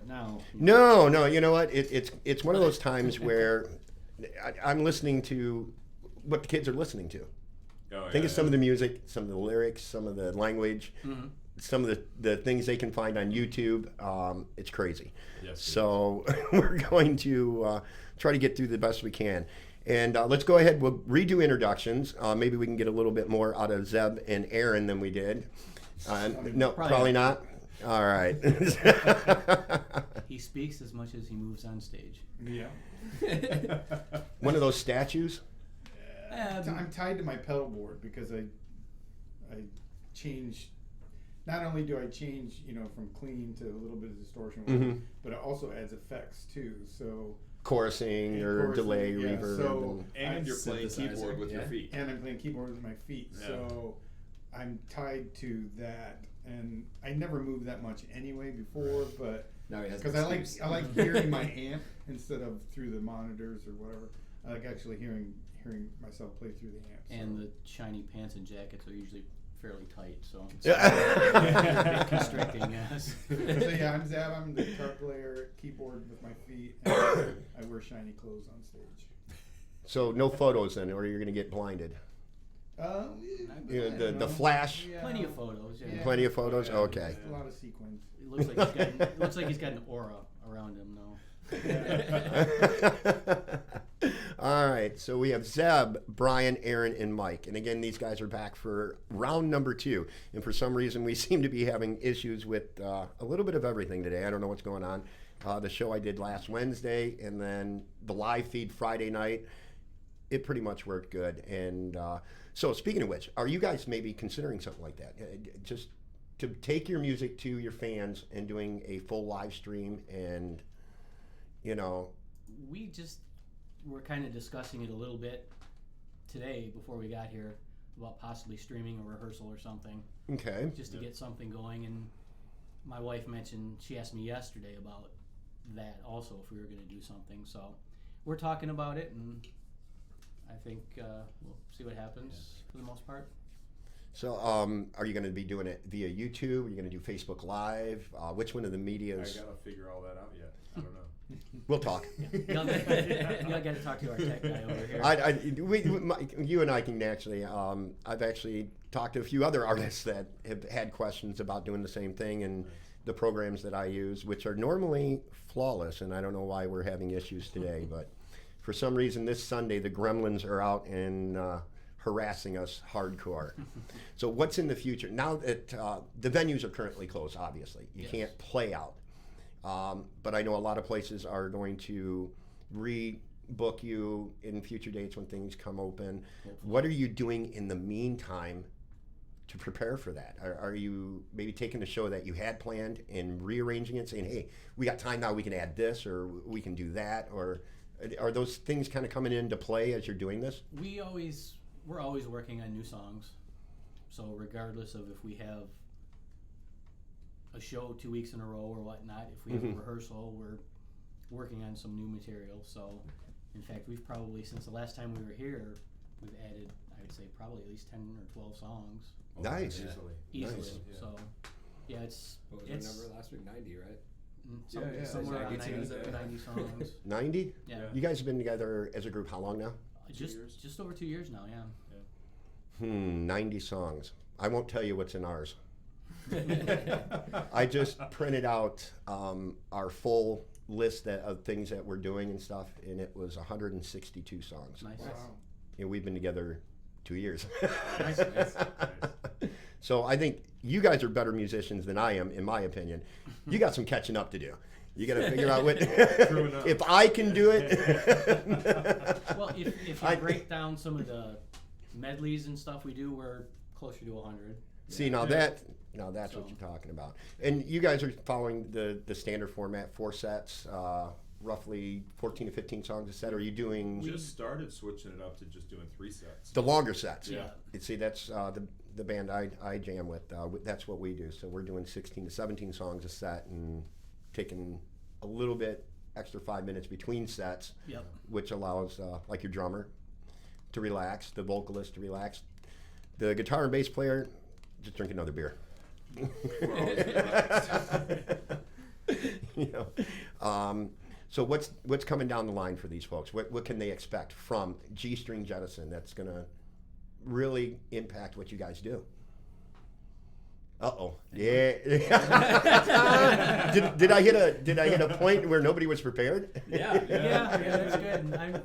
now. No. You know what? It's one of those times where I'm listening to what the kids are listening to. Think of some of the music, some of the lyrics, some of the language, some of the things they can find on YouTube. It's crazy. Yes, so we're going to try to get through the best we can. And let's go ahead. We'll redo introductions. Maybe we can get a little bit more out of Zeb and Aaron than we did. No, probably not. All right. He speaks as much as he moves on stage. Yeah. One of those statues? I'm tied to my pedal board because I change. Not only do I change, from clean to a little bit of distortion, but it also adds effects too. So chorusing or delay, reverb. So and you're playing keyboard with your feet. And I'm playing keyboard with my feet. Yeah. So I'm tied to that, and I never moved that much anyway before, but because I like hearing my amp instead of through the monitors or whatever. I like actually hearing myself play through the amp. And the shiny pants and jackets are usually fairly tight, so it's a bit constricting, yes. So yeah, I'm Zab. I'm the guitar player, keyboard with my feet, and I wear shiny clothes on stage. So no photos then, or you're going to get blinded. The flash. Yeah. Plenty of photos. Yeah. Plenty of photos. Okay. Just a lot of sequins. It looks like he's got an aura around him, though. All right, so we have Zeb, Brian, Aaron, and Mike. And again, these guys are back for round number 2. And for some reason, we seem to be having issues with a little bit of everything today. I don't know what's going on. The show I did last Wednesday and then the live feed Friday night, it pretty much worked good. And so speaking of which, are you guys maybe considering something like that? Just to take your music to your fans and doing a full live stream and, We're kind of discussing it a little bit today before we got here about possibly streaming a rehearsal or something. Okay. Just to get something going. And my wife mentioned, she asked me yesterday about that also, if we were going to do something. So we're talking about it, and I think we'll see what happens for the most part. So are you going to be doing it via YouTube? Are you going to do Facebook Live? Which one of the medias? I got to figure all that out yet. I don't know. We'll talk. You'll get to talk to our tech guy over here. You and I can actually, I've actually talked to a few other artists that have had questions about doing the same thing and the programs that I use, which are normally flawless, and I don't know why we're having issues today, but for some reason this Sunday the gremlins are out and harassing us hardcore. So what's in the future? Now that the venues are currently closed, obviously. You can't play out. But I know a lot of places are going to rebook you in future dates when things come open. What are you doing in the meantime to prepare for that? Are you maybe taking the show that you had planned and rearranging it, saying, hey, we got time now, we can add this or we can do that? Or are those things kind of coming into play as you're doing this? We're always working on new songs. So regardless of if we have a show 2 weeks in a row or whatnot, if we have a rehearsal, we're working on some new material. So in fact, we've probably, since the last time we were here, we've added, I would say, probably at least 10 or 12 songs. Nice. Easily. Nice. So yeah, it's what was our number last week? 90, right? Somewhere around 90 90 songs. 90? Yeah. You guys have been together as a group how long now? Just over 2 years now, yeah. 90 songs. I won't tell you what's in ours. I just printed out our full list of things that we're doing and stuff, and it was 162 songs. Nice. Wow. And we've been together 2 years. Nice. So I think you guys are better musicians than I am, in my opinion. You got some catching up to do. You got to figure out what. If I can do it. Well, if you break down some of the medleys and stuff we do, we're closer to 100. See, now that's what you're talking about. And you guys are following the standard format, 4 sets, roughly 14 to 15 songs a set. Are you doing... We just started switching it up to just doing 3 sets. The longer sets. Yeah. You see, that's the band I jam with. That's what we do. So we're doing 16 to 17 songs a set and taking a little bit extra 5 minutes between sets, which allows, like your drummer, to relax, the vocalist to relax. The guitar and bass player, just drink another beer. You know, so what's coming down the line for these folks? What can they expect from G-String Jettison that's going to really impact what you guys do? Uh-oh. Yeah. did I hit a point where nobody was prepared? Yeah, that's good.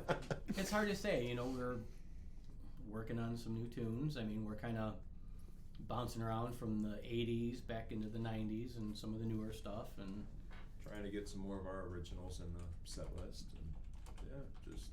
It's hard to say. You know, we're working on some new tunes. I mean, we're kind of bouncing around from the 80s back into the 90s and some of the newer stuff, and trying to get some more of our originals in the set list. And just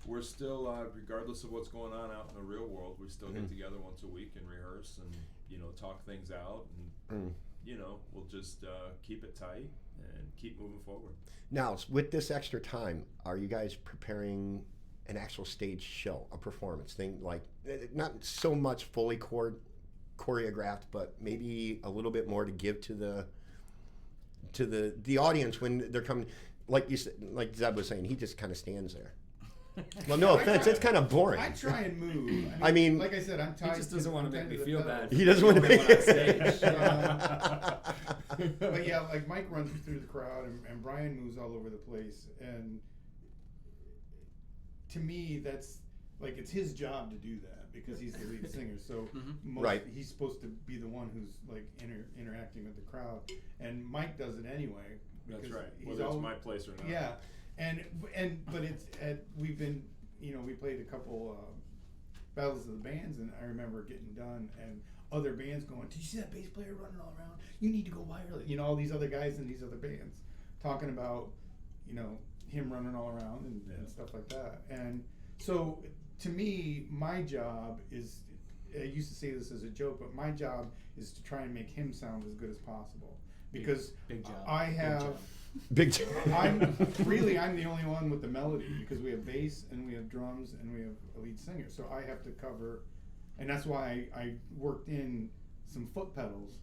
we're still, regardless of what's going on out in the real world, we still get together once a week and rehearse and, you know, talk things out. And, you know, we'll just keep it tight and keep moving forward. Now, with this extra time, are you guys preparing an actual stage show, a performance thing, like not so much fully choreographed, but maybe a little bit more to give to the audience when they're coming? Like you said, like Zeb was saying, he just kind of stands there. Well, no offense, it's kind of boring. I try and move. I mean, like I said, I'm tired. He just doesn't want to make me feel bad. He doesn't want to make on stage. But yeah, like Mike runs through the crowd, and Brian moves all over the place. And to me, that's like it's his job to do that because he's the lead singer. So he's supposed to be the one who's like interacting with the crowd. And Mike does it anyway. That's right. Whether it's my place or not. Yeah. But it's we've been, you know, we played a couple battles of the bands, and I remember getting done and other bands going, "Did you see that bass player running all around? You need to go wireless." You know, all these other guys in these other bands talking about, you know, him running all around and stuff like that. And so to me, my job is, I used to say this as a joke, but my job is to try and make him sound as good as possible because big job. I have. Big time. I'm the only one with the melody because we have bass and we have drums and we have a lead singer. So I have to cover, and that's why I worked in some foot pedals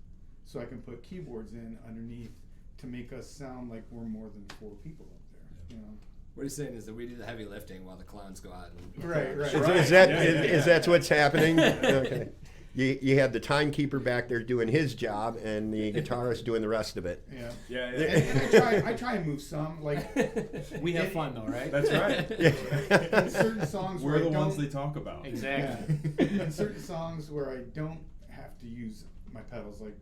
so I can put keyboards in underneath to make us sound like we're more than 4 people up there. You know. What he's saying is that we do the heavy lifting while the clowns go out and Right. Is that what's happening? Okay. You have the timekeeper back there doing his job, and the guitarist doing the rest of it. Yeah. And I try and move some. Like we have fun though, right? That's right. In certain songs we're the ones they talk about. Exactly. Yeah. In certain songs where I don't have to use my pedals, like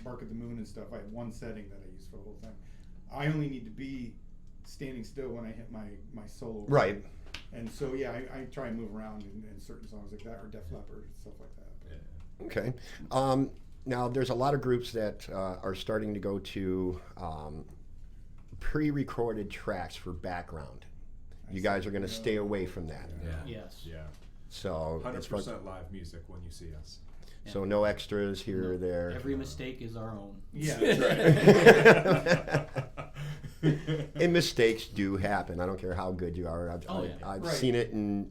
Bark at the Moon and stuff, I have one setting that I use for the whole thing. I only need to be standing still when I hit my solo. Right. And so I try and move around in certain songs like that, or Def Leppard, stuff like that. Okay. Now, there's a lot of groups that are starting to go to pre-recorded tracks for background. You guys are going to stay away from that. Yes. Yeah. So 100% live music when you see us. So no extras here or there. Every mistake is our own. Yeah. That's right. And mistakes do happen. I don't care how good you are. I've Right. seen it in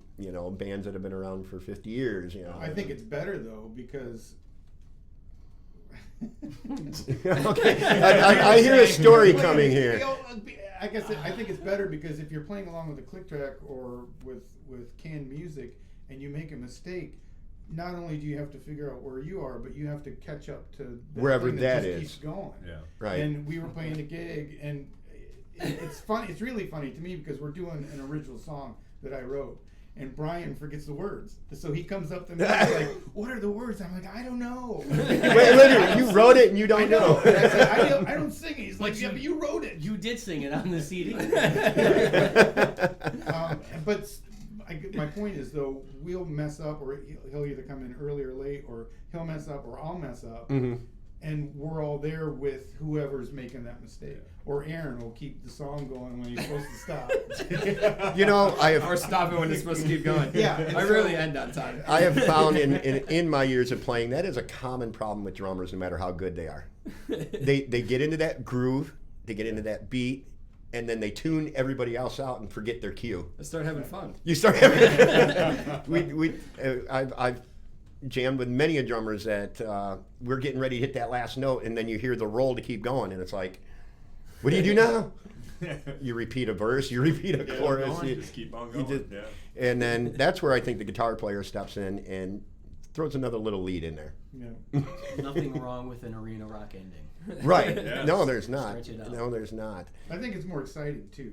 bands that have been around for 50 years. You know. I think it's better though because. Okay, I hear a story coming here. I guess I think it's better because if you're playing along with a click track or with canned music and you make a mistake, not only do you have to figure out where you are, but you have to catch up to wherever that just is. keeps going. Yeah. Right. And we were playing a gig, and it's funny. It's really funny to me because we're doing an original song that I wrote, and Brian forgets the words. So he comes up to me and he's like, "What are the words?" I'm like, "I don't know." Wait, literally, you wrote it and you don't know. And I said, I don't sing it. He's like, "Yeah, but you wrote it." You did sing it on the CD. But my point is, though, we'll mess up, or he'll either come in early or late, or he'll mess up, or I'll mess up, and we're all there with whoever's making that mistake. Or Aaron will keep the song going when he's supposed to stop. or stop it when it's supposed to keep going. Yeah, I rarely end on time. I have found in my years of playing that is a common problem with drummers, no matter how good they are. They get into that groove, they get into that beat, and then they tune everybody else out and forget their cue. I start having fun. You start having. I've jammed with many a drummers that we're getting ready to hit that last note, and then you hear the roll to keep going, and it's like, what do you do now? You repeat a verse, you repeat a chorus. You just keep on going. And then that's where I think the guitar player steps in and throws another little lead in there. Yeah. Nothing wrong with an arena rock ending. Right. Yes. No, there's not. Stretch it out. No, there's not. I think it's more exciting too.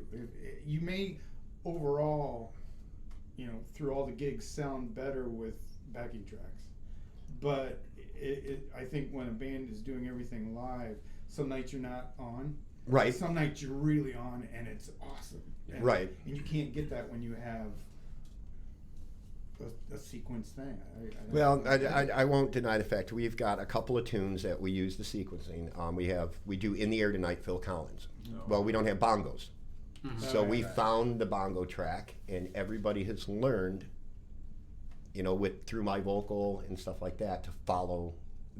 You may overall, through all the gigs, sound better with backing tracks, but I think when a band is doing everything live, some nights you're not on. Right. Some nights you're really on, and it's awesome. And, Right. And you can't get that when you have a sequence thing. Well, I won't deny the fact we've got a couple of tunes that we use the sequencing. We do In the Air Tonight, Phil Collins. No. Well, we don't have bongos. Mhm. So we Right. found the bongo track, and everybody has learned, through my vocal and stuff like that, to follow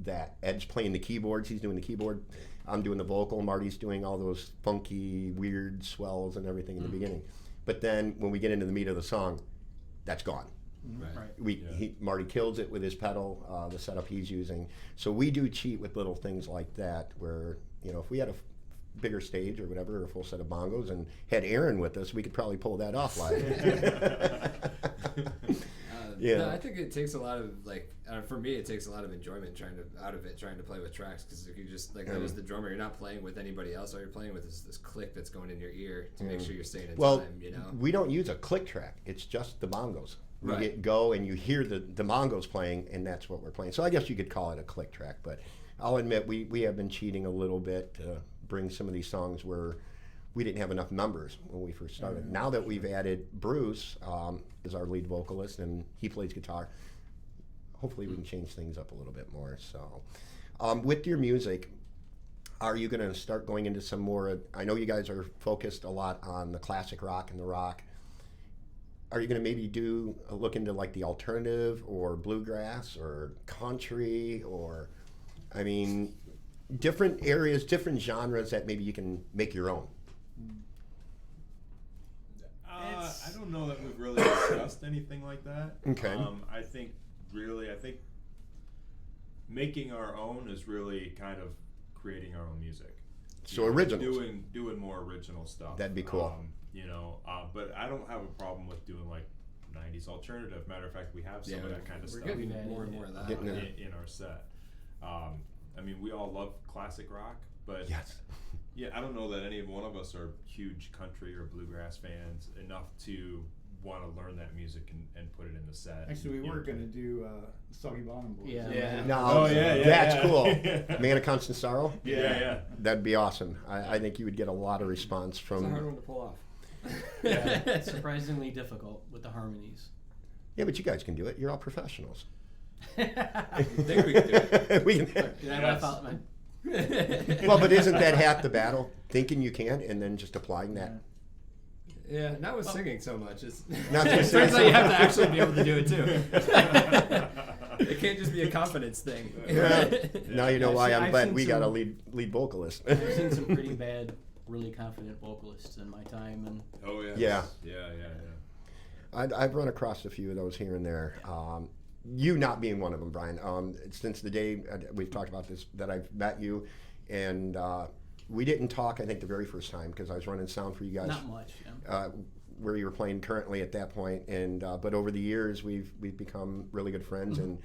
that. Ed's playing the keyboards; he's doing the keyboard. I'm doing the vocal. Marty's doing all those funky, weird swells and everything in the beginning. But then when we get into the meat of the song, that's gone. Right. Right. Marty kills it with his pedal, the setup he's using. So we do cheat with little things like that, where if we had a bigger stage or whatever, or a full set of bongos, and had Aaron with us, we could probably pull that off live. Yeah. No, I think it takes a lot of for me, it takes a lot of enjoyment trying to play with tracks, because if you just as the drummer, you're not playing with anybody else. All you're playing with is this click that's going in your ear to make sure you're staying in time. We don't use a click track. It's just the bongos. We Right. get go and you hear the bongos playing, and that's what we're playing. So I guess you could call it a click track, but I'll admit we have been cheating a little bit to bring some of these songs where we didn't have enough members when we first started. Mm-hmm. Now that we've added Bruce as our lead vocalist, and he plays guitar, hopefully we can change things up a little bit more. So with your music, are you going to start going into some more, I know you guys are focused a lot on the classic rock and the rock. Are you going to maybe look into like the alternative or bluegrass or country, or, different areas, different genres that maybe you can make your own? I don't know that we've really discussed anything like that. Okay. I think making our own is really kind of creating our own music. So originals. Doing more original stuff. That'd be cool. But I don't have a problem with doing like 90s alternative. Matter of fact, we have some of that kind of we're stuff getting more and more of that. in our set. We all love classic rock, but Yes. yeah, I don't know that any one of us are huge country or bluegrass fans enough to want to learn that music and put it in the set. Actually, we were going to do Soggy Bottom Boys. Yeah. No, Oh, yeah, that's yeah. cool. Man of Constant Sorrow? Yeah. That'd be awesome. I think you would get a lot of response It's a hard from. one to pull off. Yeah, it's surprisingly difficult with the harmonies. Yeah, but you guys can do it. You're all professionals. I think we can do it. We can. Did I laugh out my? Well, but isn't that half the battle? Thinking you can, and then just applying that. Yeah, not with singing so much. It's Not with it singing turns so out you have much. to actually be able to do it too. It can't just be a confidence thing. Yeah. Now you know I've why seen- I'm I've glad seen we got a some- lead vocalist. I've seen some pretty bad, really confident vocalists in my time, and Oh yeah. Yeah. Yeah. I've run across a few of those here and there. You not being one of them, Brian. Since the day we've talked about this, that I've met you, and we didn't talk. I think the very first time because I was running sound for you guys. not much. Yeah. Where you were playing currently at that point, and but over the years we've become really good friends, and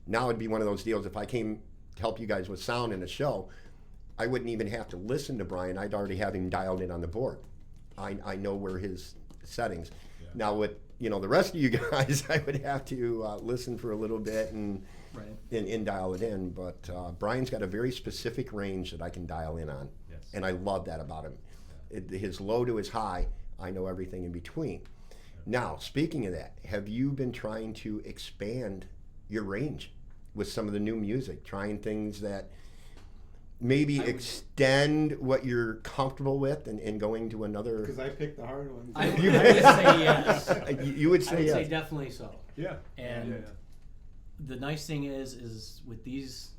now it'd be one of those deals. If I came to help you guys with sound in a show, I wouldn't even have to listen to Brian. I'd already have him dialed in on the board. I know where his settings. Yeah. Now with the rest of you guys, I would have to listen for a little bit and Right. dial it in. But Brian's got a very specific range that I can dial in on, Yes. and I love that about him. His low to his high, I know everything in between. Now, speaking of that, have you been trying to expand your range with some of the new music, trying things that maybe extend what you're comfortable with and going to another? Because I picked the hard ones. I would say yes. You would I say would yes. say definitely so. Yeah. And the nice thing is with these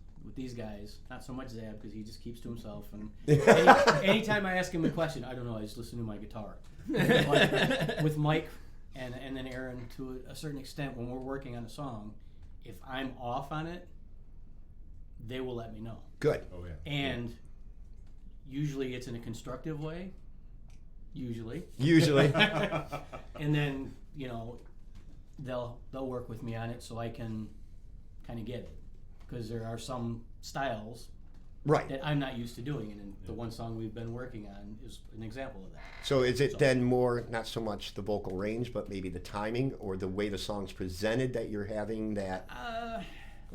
guys, not so much Zab because he just keeps to himself. And anytime I ask him a question, I don't know. I just listen to my guitar. But with Mike and then Aaron, to a certain extent, when we're working on a song, if I'm off on it, they will let me know. Good. Oh yeah. And usually it's in a constructive way. Usually. And then they'll work with me on it so I can kind of get it, because there are some styles Right. that I'm not used to doing, and the one song we've been working on is an example of that. So is it then more, not so much the vocal range, but maybe the timing or the way the song's presented that you're having that Well,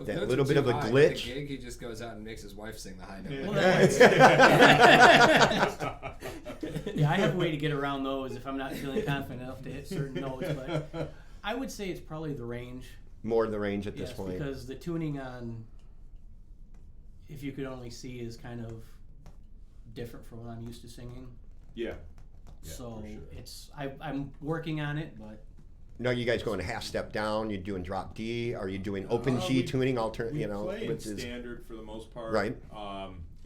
that if notes little are bit too of a high at glitch? the gig, he just goes out and makes his wife sing the high note. Well, Yeah. Yeah, I have a way to get around those if I'm not feeling confident enough to hit certain notes, but I would say it's probably the range. More the range at this Yes, point? because the tuning on If You Could Only See is kind of different from what I'm used to singing. Yeah. So for sure. it's I'm working on it, but No, you guys going a half step down? You're doing drop D? Are you doing open G we- tuning? We You know, play in which is standard for the most part, Right.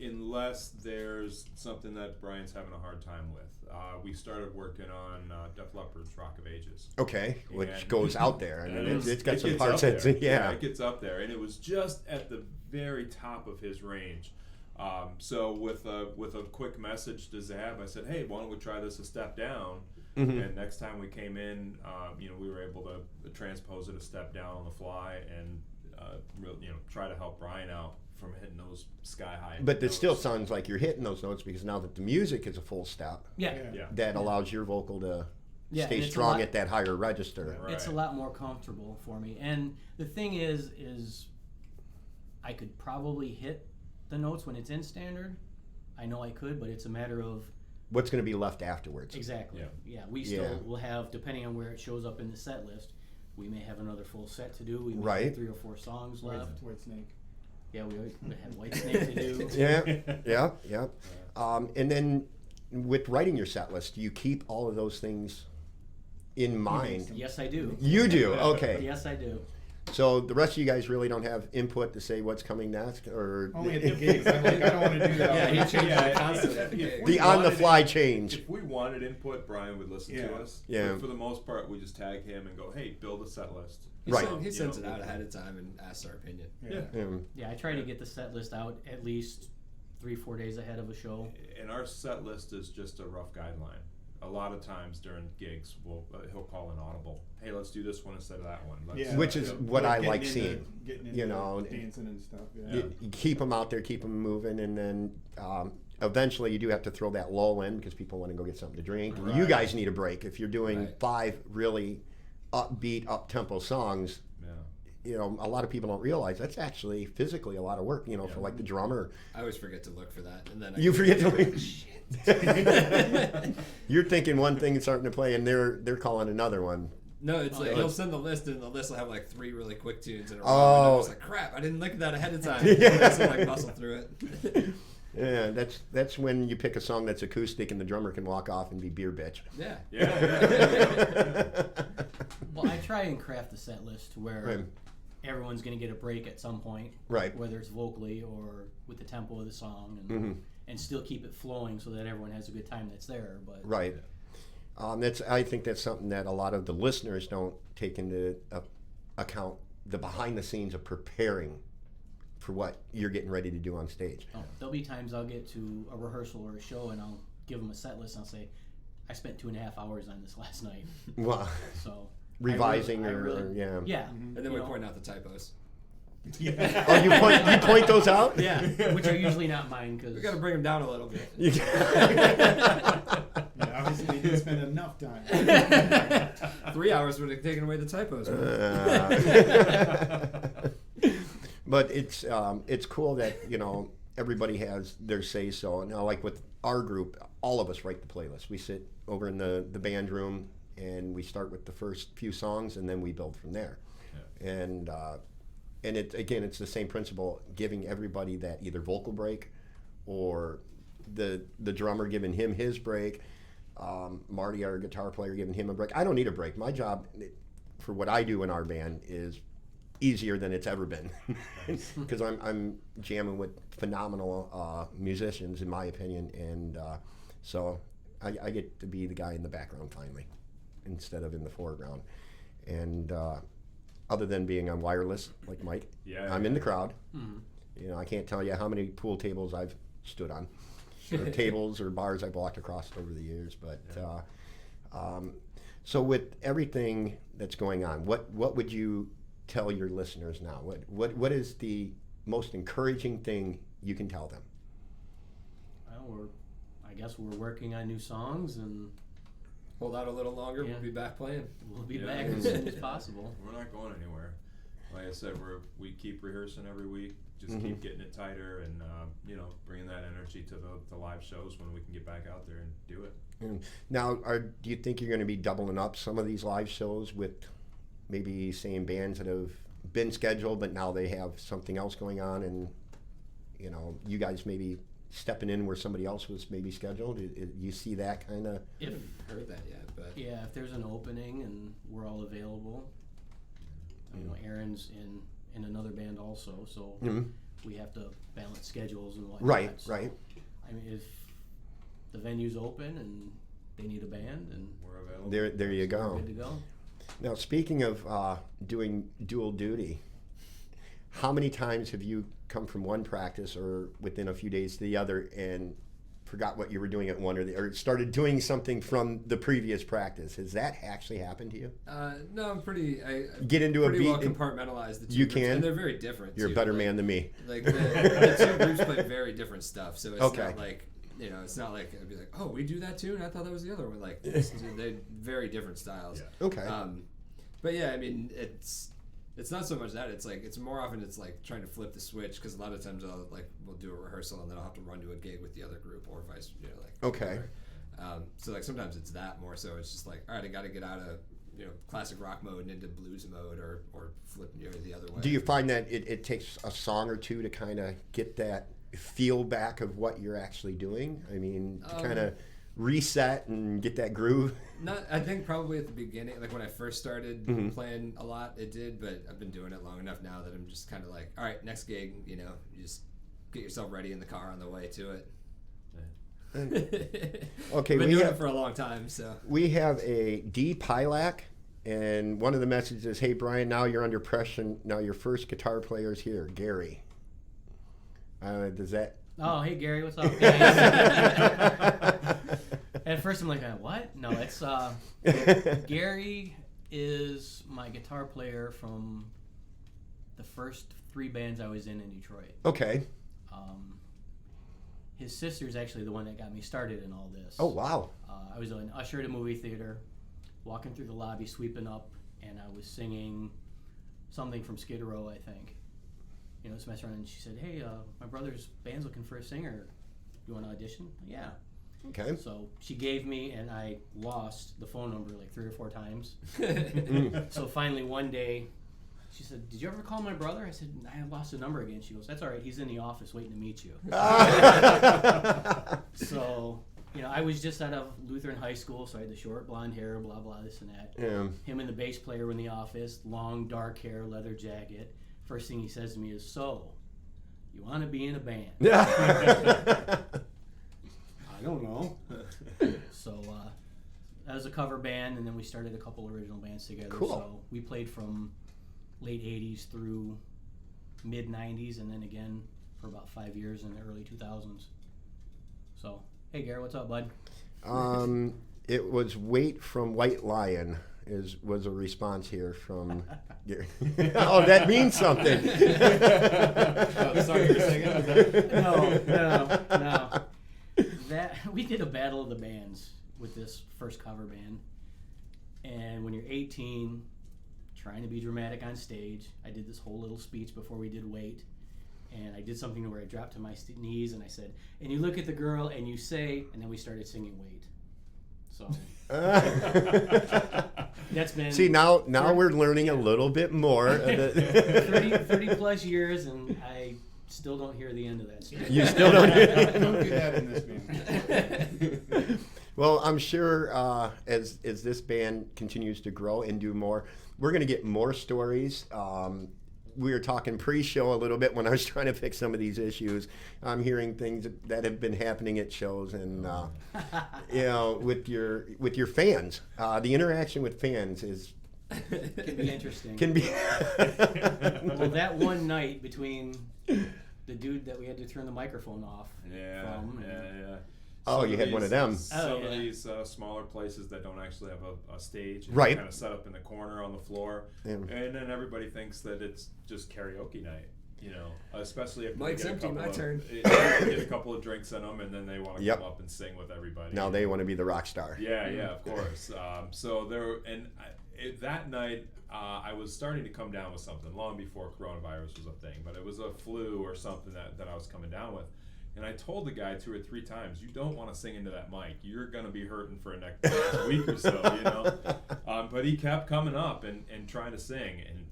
Unless there's something that Brian's having a hard time with. We started working on Def Leppard's Rock of Ages. okay, which And- goes out there. I mean, And it's got it some gets parts up that's there. yeah. It gets up there, and it was just at the very top of his range. So with a quick message to Zab, I said, "Hey, why don't we try this a step down?" Mhm. And next time we came in, we were able to transpose it a step down on the fly and try to help Brian out from hitting those sky high. But it notes. still sounds like you're hitting those notes because now that the music is a full step, yeah, Yeah. that allows your vocal to Yeah, stay and it's a strong lot- at that higher register. Right. it's a lot more comfortable for me. And the thing is I could probably hit the notes when it's in standard. I know I could, but it's a matter of What's going to be left afterwards? exactly. Yeah. Yeah, we still Yeah. will have, depending on where it shows up in the set list, we may have another full set to do. We may Right. have 3 or 4 songs left. White Snake. Yeah, we have White Snake to do. Yeah. And then with writing your set list, do you keep all of those things in mind? Yes, I do. You do, okay. Yes, I do. So the rest of you guys really don't have input to say what's coming next, or Only at the gigs. I don't want to do that. Yeah, he changes it If constantly. we the on the wanted fly it- change? If we wanted input, Brian would listen Yeah. to us. Yeah. But for the most part, we just tag him and go, "Hey, build a set list." Right. He You sends know, it out ahead of time and asks our opinion. Yeah. Yeah, I try to get the set list out at least 3-4 days ahead of a show. And our set list is just a rough guideline. A lot of times during gigs, he'll call an audible. "Hey, let's do this one instead of that one." Yeah, Which is what I like getting seeing, Getting you into know. dancing and stuff. Yeah. You keep them out there, keep them moving, and then eventually you do have to throw that lull in because people want to go get something to drink. And you Right. guys need a break. If you're doing Right. 5 really upbeat, up-tempo songs, Yeah. a lot of people don't realize that's actually physically a lot of work, for like the drummer. I always forget to look for that, and then You forget to look. Shit. You're thinking one thing and starting to play, and they're calling another one. No, it's like Oh, he'll send the list, and the list will have like 3 really quick tunes in a row. Oh. And I'm just like, crap! I didn't look at that ahead of time. Yeah. I just like muscle through it. Yeah, that's when you pick a song that's acoustic and the drummer can walk off and be beer bitch. Yeah. Yeah. Well, I try and craft the set list to where Right. everyone's going to get a break at some point, Right. whether it's vocally or with the tempo of the song, and still keep it flowing so that everyone has a good time that's there. But Right. I think that's something that a lot of the listeners don't take into account, the behind the scenes of preparing for what you're getting ready to do on stage. There'll be times I'll get to a rehearsal or a show and I'll give them a set list and I'll say, I spent 2.5 hours on this last night. Well, So revising I or really- yeah. Yeah. And then we point out the typos. Yeah. Oh, you point those out? Yeah, which are usually not mine because We got to bring them down a little bit. Yeah, obviously, you didn't spend enough time. 3 hours would have taken away the typos. But it's cool that everybody has their say so. Now, like with our group, all of us write the playlist. We sit over in the band room and we start with the first few songs and then we build from there. Yeah. And it's the same principle, giving everybody that either vocal break or the drummer giving him his break, Marty, our guitar player, giving him a break. I don't need a break. My job for what I do in our band is easier than it's ever been because I'm jamming with phenomenal musicians, in my opinion, and so I get to be the guy in the background finally instead of in the foreground. And other than being on wireless like Mike, I'm in the crowd. I can't tell you how many pool tables I've stood on, or tables or bars I've walked across over the years. But so with everything that's going on, what would you tell your listeners now? What is the most encouraging thing you can tell them? Well, I guess we're working on new songs, and hold out a little longer. Yeah. We'll be back playing. we'll be back as soon as possible. We're not going anywhere. Like I said, we keep rehearsing every week. Just keep getting it tighter, and bringing that energy to the live shows when we can get back out there and do it. Now, do you think you're going to be doubling up some of these live shows with maybe saying bands that have been scheduled, but now they have something else going on, and you guys maybe stepping in where somebody else was maybe scheduled? You see that kind of? I haven't heard that yet, but Yeah, if there's an opening and we're all available. Aaron's in another band also, so we have to balance schedules and whatnot. Right, so, right. I mean, if the venue's open and they need a band, and We're available. There you we're go. good to go. Now, speaking of doing dual duty, how many times have you come from one practice or within a few days to the other and forgot what you were doing at one or started doing something from the previous practice? Has that actually happened to you? No, I'm pretty. I Get into a pretty beat well and- compartmentalize the two You groups, can? and they're very different. You're too. a better Like- man than me. Like the two groups play very different stuff, so it's Okay. not like it's not like I'd be like, oh, we do that too, and I thought that was the other one. Like they're very different styles. Yeah. Okay. But yeah, I mean, it's not so much that it's more often it's like trying to flip the switch, because a lot of times we'll do a rehearsal and then I'll have to run to a gig with the other group or vice Okay. whatever. So like sometimes it's that more so it's just like, all right, I got to get out of classic rock mode and into blues mode or flip the other way. Do you find that it takes a song or two to kind of get that feel back of what you're actually doing? I mean, to kind of reset and get that groove? I think probably at the beginning, like when I first started Mm-hmm. playing a lot, it did, but I've been doing it long enough now that I'm just kind of like, all right, next gig, you just get yourself ready in the car on the way to it. Okay, been we doing have it for a long time, so. we have a D Pilak, and one of the messages is, "Hey Brian, now you're under pressure. Now your first guitar player is here, Gary." Does that? Oh, hey Gary, what's up, guys? At first I'm like, what? No, it's Gary is my guitar player from the first 3 bands I was in Detroit. Okay. His sister's actually the one that got me started in all this. Oh wow. I was an usher at a movie theater, walking through the lobby, sweeping up, and I was singing something from Skid Row, I think. Just messing around, and she said, "Hey, my brother's band's looking for a singer. You want to audition?" Yeah. Okay. So she gave me, and I lost the phone number like 3 or 4 times. So finally one day, she said, "Did you ever call my brother?" I said, "I lost the number again." She goes, "That's all right. He's in the office waiting to meet you." So, I was just out of Lutheran high school, so I had the short blonde hair, blah, blah, this and that. Yeah. Him and the bass player were in the office, long dark hair, leather jacket. First thing he says to me is, "So, you want to be in a band?" I don't know. So that was a cover band, and then we started a couple original bands together. Cool. So we played from late 80s through mid 90s, and then again for about 5 years in the early 2000s. So, hey Gary, what's up, bud? It was Wait from White Lion was a response here from. Oh, that means something. The song you were singing? Was that? No. That we did a battle of the bands with this first cover band, and when you're 18, trying to be dramatic on stage, I did this whole little speech before we did Wait, and I did something where I dropped to my knees and I said, "And you look at the girl and you say," and then we started singing Wait. So that's been. See, now we're learning a little bit more. 30 plus years, and I still don't hear the end of that story. You still don't hear Don't do that in this band. Well, I'm sure as this band continues to grow and do more, we're going to get more stories. We were talking pre-show a little bit when I was trying to fix some of these issues. I'm hearing things that have been happening at shows, and with your fans, the interaction with fans Can be interesting. can be. Well, that one night between the dude that we had to turn the microphone off Yeah, from, yeah. Oh, you had one of them. Some of these smaller places that don't actually have a stage, and right? Kind of set up in the corner on the floor, and then everybody thinks that it's just karaoke night. Especially if Mike's empty, my turn. Get a couple of drinks in them, and then they want to come up and sing with everybody. Now they want to be the rock star. Yeah, of course. So there, that night, I was starting to come down with something long before coronavirus was a thing, but it was a flu or something that I was coming down with. And I told the guy 2 or 3 times, you don't want to sing into that mic. You're going to be hurting for the next week or so, But he kept coming up and trying to sing, and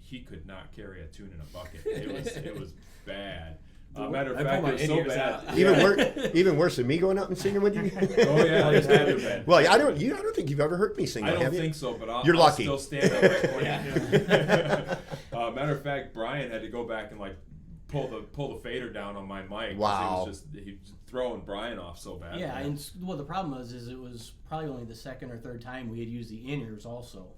he could not carry a tune in a bucket. It was bad. Matter of fact, it was so bad. Even worse than me going up and singing with you. Oh yeah, it had to be. Well, I don't think you've ever heard me sing. I don't think so, but You're lucky. I'll still stand up right for you. Matter of fact, Brian had to go back and pull the fader down on my mic. Wow. He was throwing Brian off so bad. Yeah, and the problem was it was probably only the second or third time we had used the in-ears also.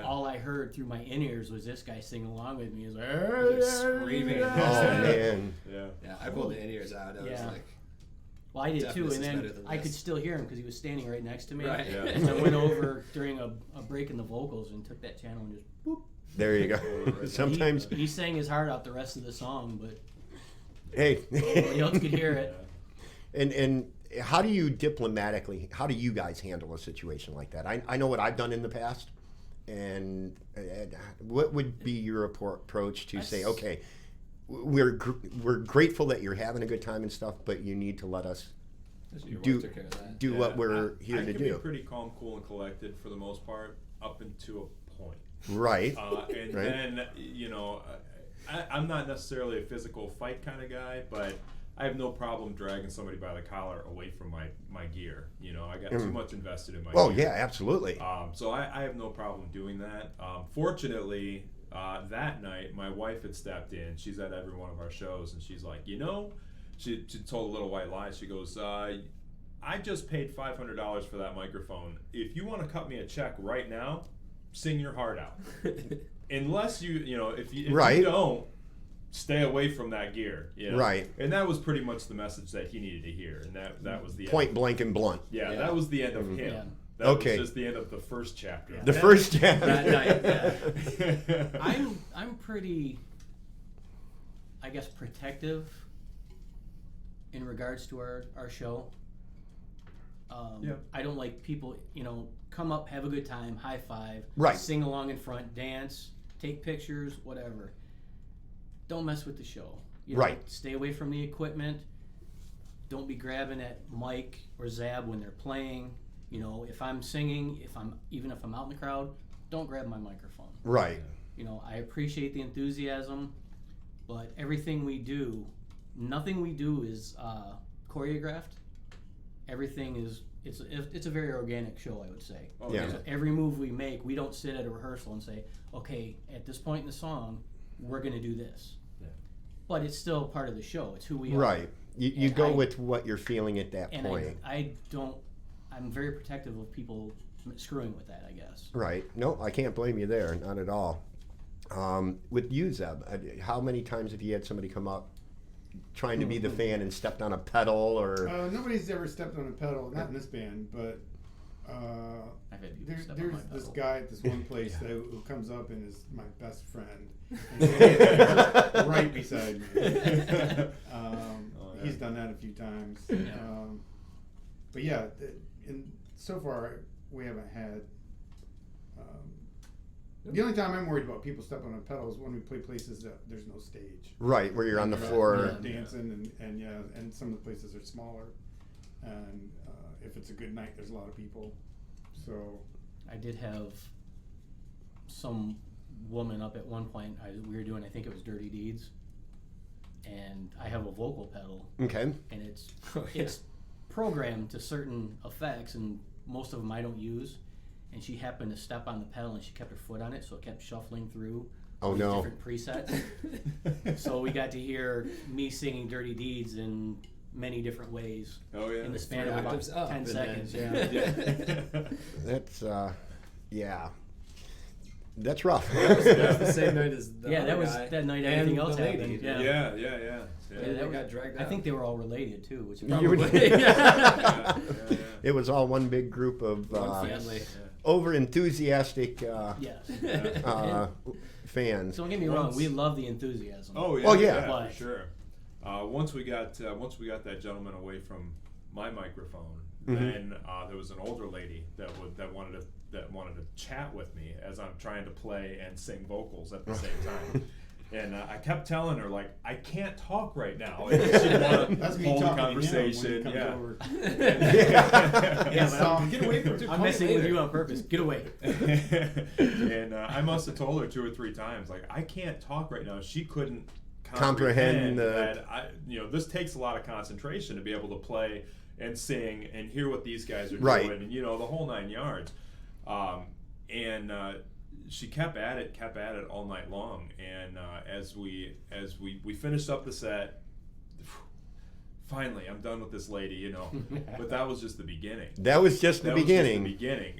All I heard through my in-ears was this guy singing along with me. He was like, screaming. Oh, man. Yeah, I pulled the in-ears out. I was like... Well, I did too, and then I could still hear him because he was standing right next to me. Right. Yeah. And I went over during a break in the vocals and took that channel and just boop. There you go. Sometimes he sang his heart out the rest of the song, but hey, nobody else could hear it. And how do you guys handle a situation like that? I know what I've done in the past, and what would be your approach to say, okay, we're grateful that you're having a good time and stuff, but you need to let us do what we're here to do. I can be pretty calm, cool, and collected for the most part, up until a point. Right. Then, I'm not necessarily a physical fight kind of guy, but I have no problem dragging somebody by the collar away from my gear. I got too much invested in my gear. Oh, yeah, absolutely. So I have no problem doing that. Fortunately, that night, my wife had stepped in. She's at every one of our shows, and she's like, she told a little white lie. She goes, I just paid $500 for that microphone. If you want to cut me a check right now, sing your heart out. Unless if you don't, stay away from that gear. Right. And that was pretty much the message that he needed to hear, and that was the point end. blank and blunt. Yeah, that was the end of him. Yeah. That was just the end of the first chapter. The first chapter. That night. I'm pretty, I guess, protective in regards to our show. I don't like people, come up, have a good time, high five, sing along in front, dance, take pictures, whatever. Don't mess with the show. Stay away from the equipment. Don't be grabbing at Mike or Zab when they're playing. If I'm singing, even if I'm out in the crowd, don't grab my microphone. Right. I appreciate the enthusiasm, but everything we do, nothing we do is choreographed. Everything is it's a very organic show, I would say. So every move we make, we don't sit at a rehearsal and say, okay, at this point in the song, we're going to do this. Yeah. But it's still part of the show. It's who we are. Right. You go with what you're feeling at that point. I'm very protective of people screwing with that, I guess. Right. No, I can't blame you there. Not at all. With you, Zeb, how many times have you had somebody come up trying to be the fan and stepped on a pedal or? Nobody's ever stepped on a pedal, not in this band, but there's this guy at this one place who comes up and is my best friend, right beside me. He's done that a few times. But yeah, and so far we haven't had. The only time I'm worried about people stepping on a pedal is when we play places that there's no stage. Right, where you're on the floor dancing, and some of the places are smaller, and if it's a good night, there's a lot of people. So I did have some woman up at one point. We were doing, I think it was Dirty Deeds, and I have a vocal pedal. Okay. And it's programmed to certain effects, and most of them I don't use. And she happened to step on the pedal, and she kept her foot on it, so it kept shuffling through different presets. So we got to hear me singing Dirty Deeds in many different ways. Oh yeah. In the span of about 10 seconds. Yeah. That's That's rough. That was the same night as the Yeah, other that was guy that night and everything the else lady. happened. Yeah. Yeah. Yeah, that got dragged I out. think they were all related too, which is You would- probably Yeah. It was all one big group of One family. over enthusiastic yes. fans. Don't get me wrong, we love the enthusiasm. Oh yeah, Well, yeah. for sure. Once we got that gentleman away from my microphone, then there was an older lady that wanted to chat with me as I'm trying to play and sing vocals at the same time. And I kept telling her, like, I can't talk right now. And she wanted That's to me hold the talking to him when he conversation. comes Yeah. over. Yeah, but Get away from it. I'm messing with you on purpose. Get away. And I must have told her 2 or 3 times, like, I can't talk right now. She couldn't Comprehend that this takes a lot of concentration to be able to play and sing and hear what these guys are Right. doing, and the whole 9 yards. She kept at it all night long. And as we finished up the set, finally, I'm done with this lady, But that was just the beginning. That was just the That was beginning. just the beginning.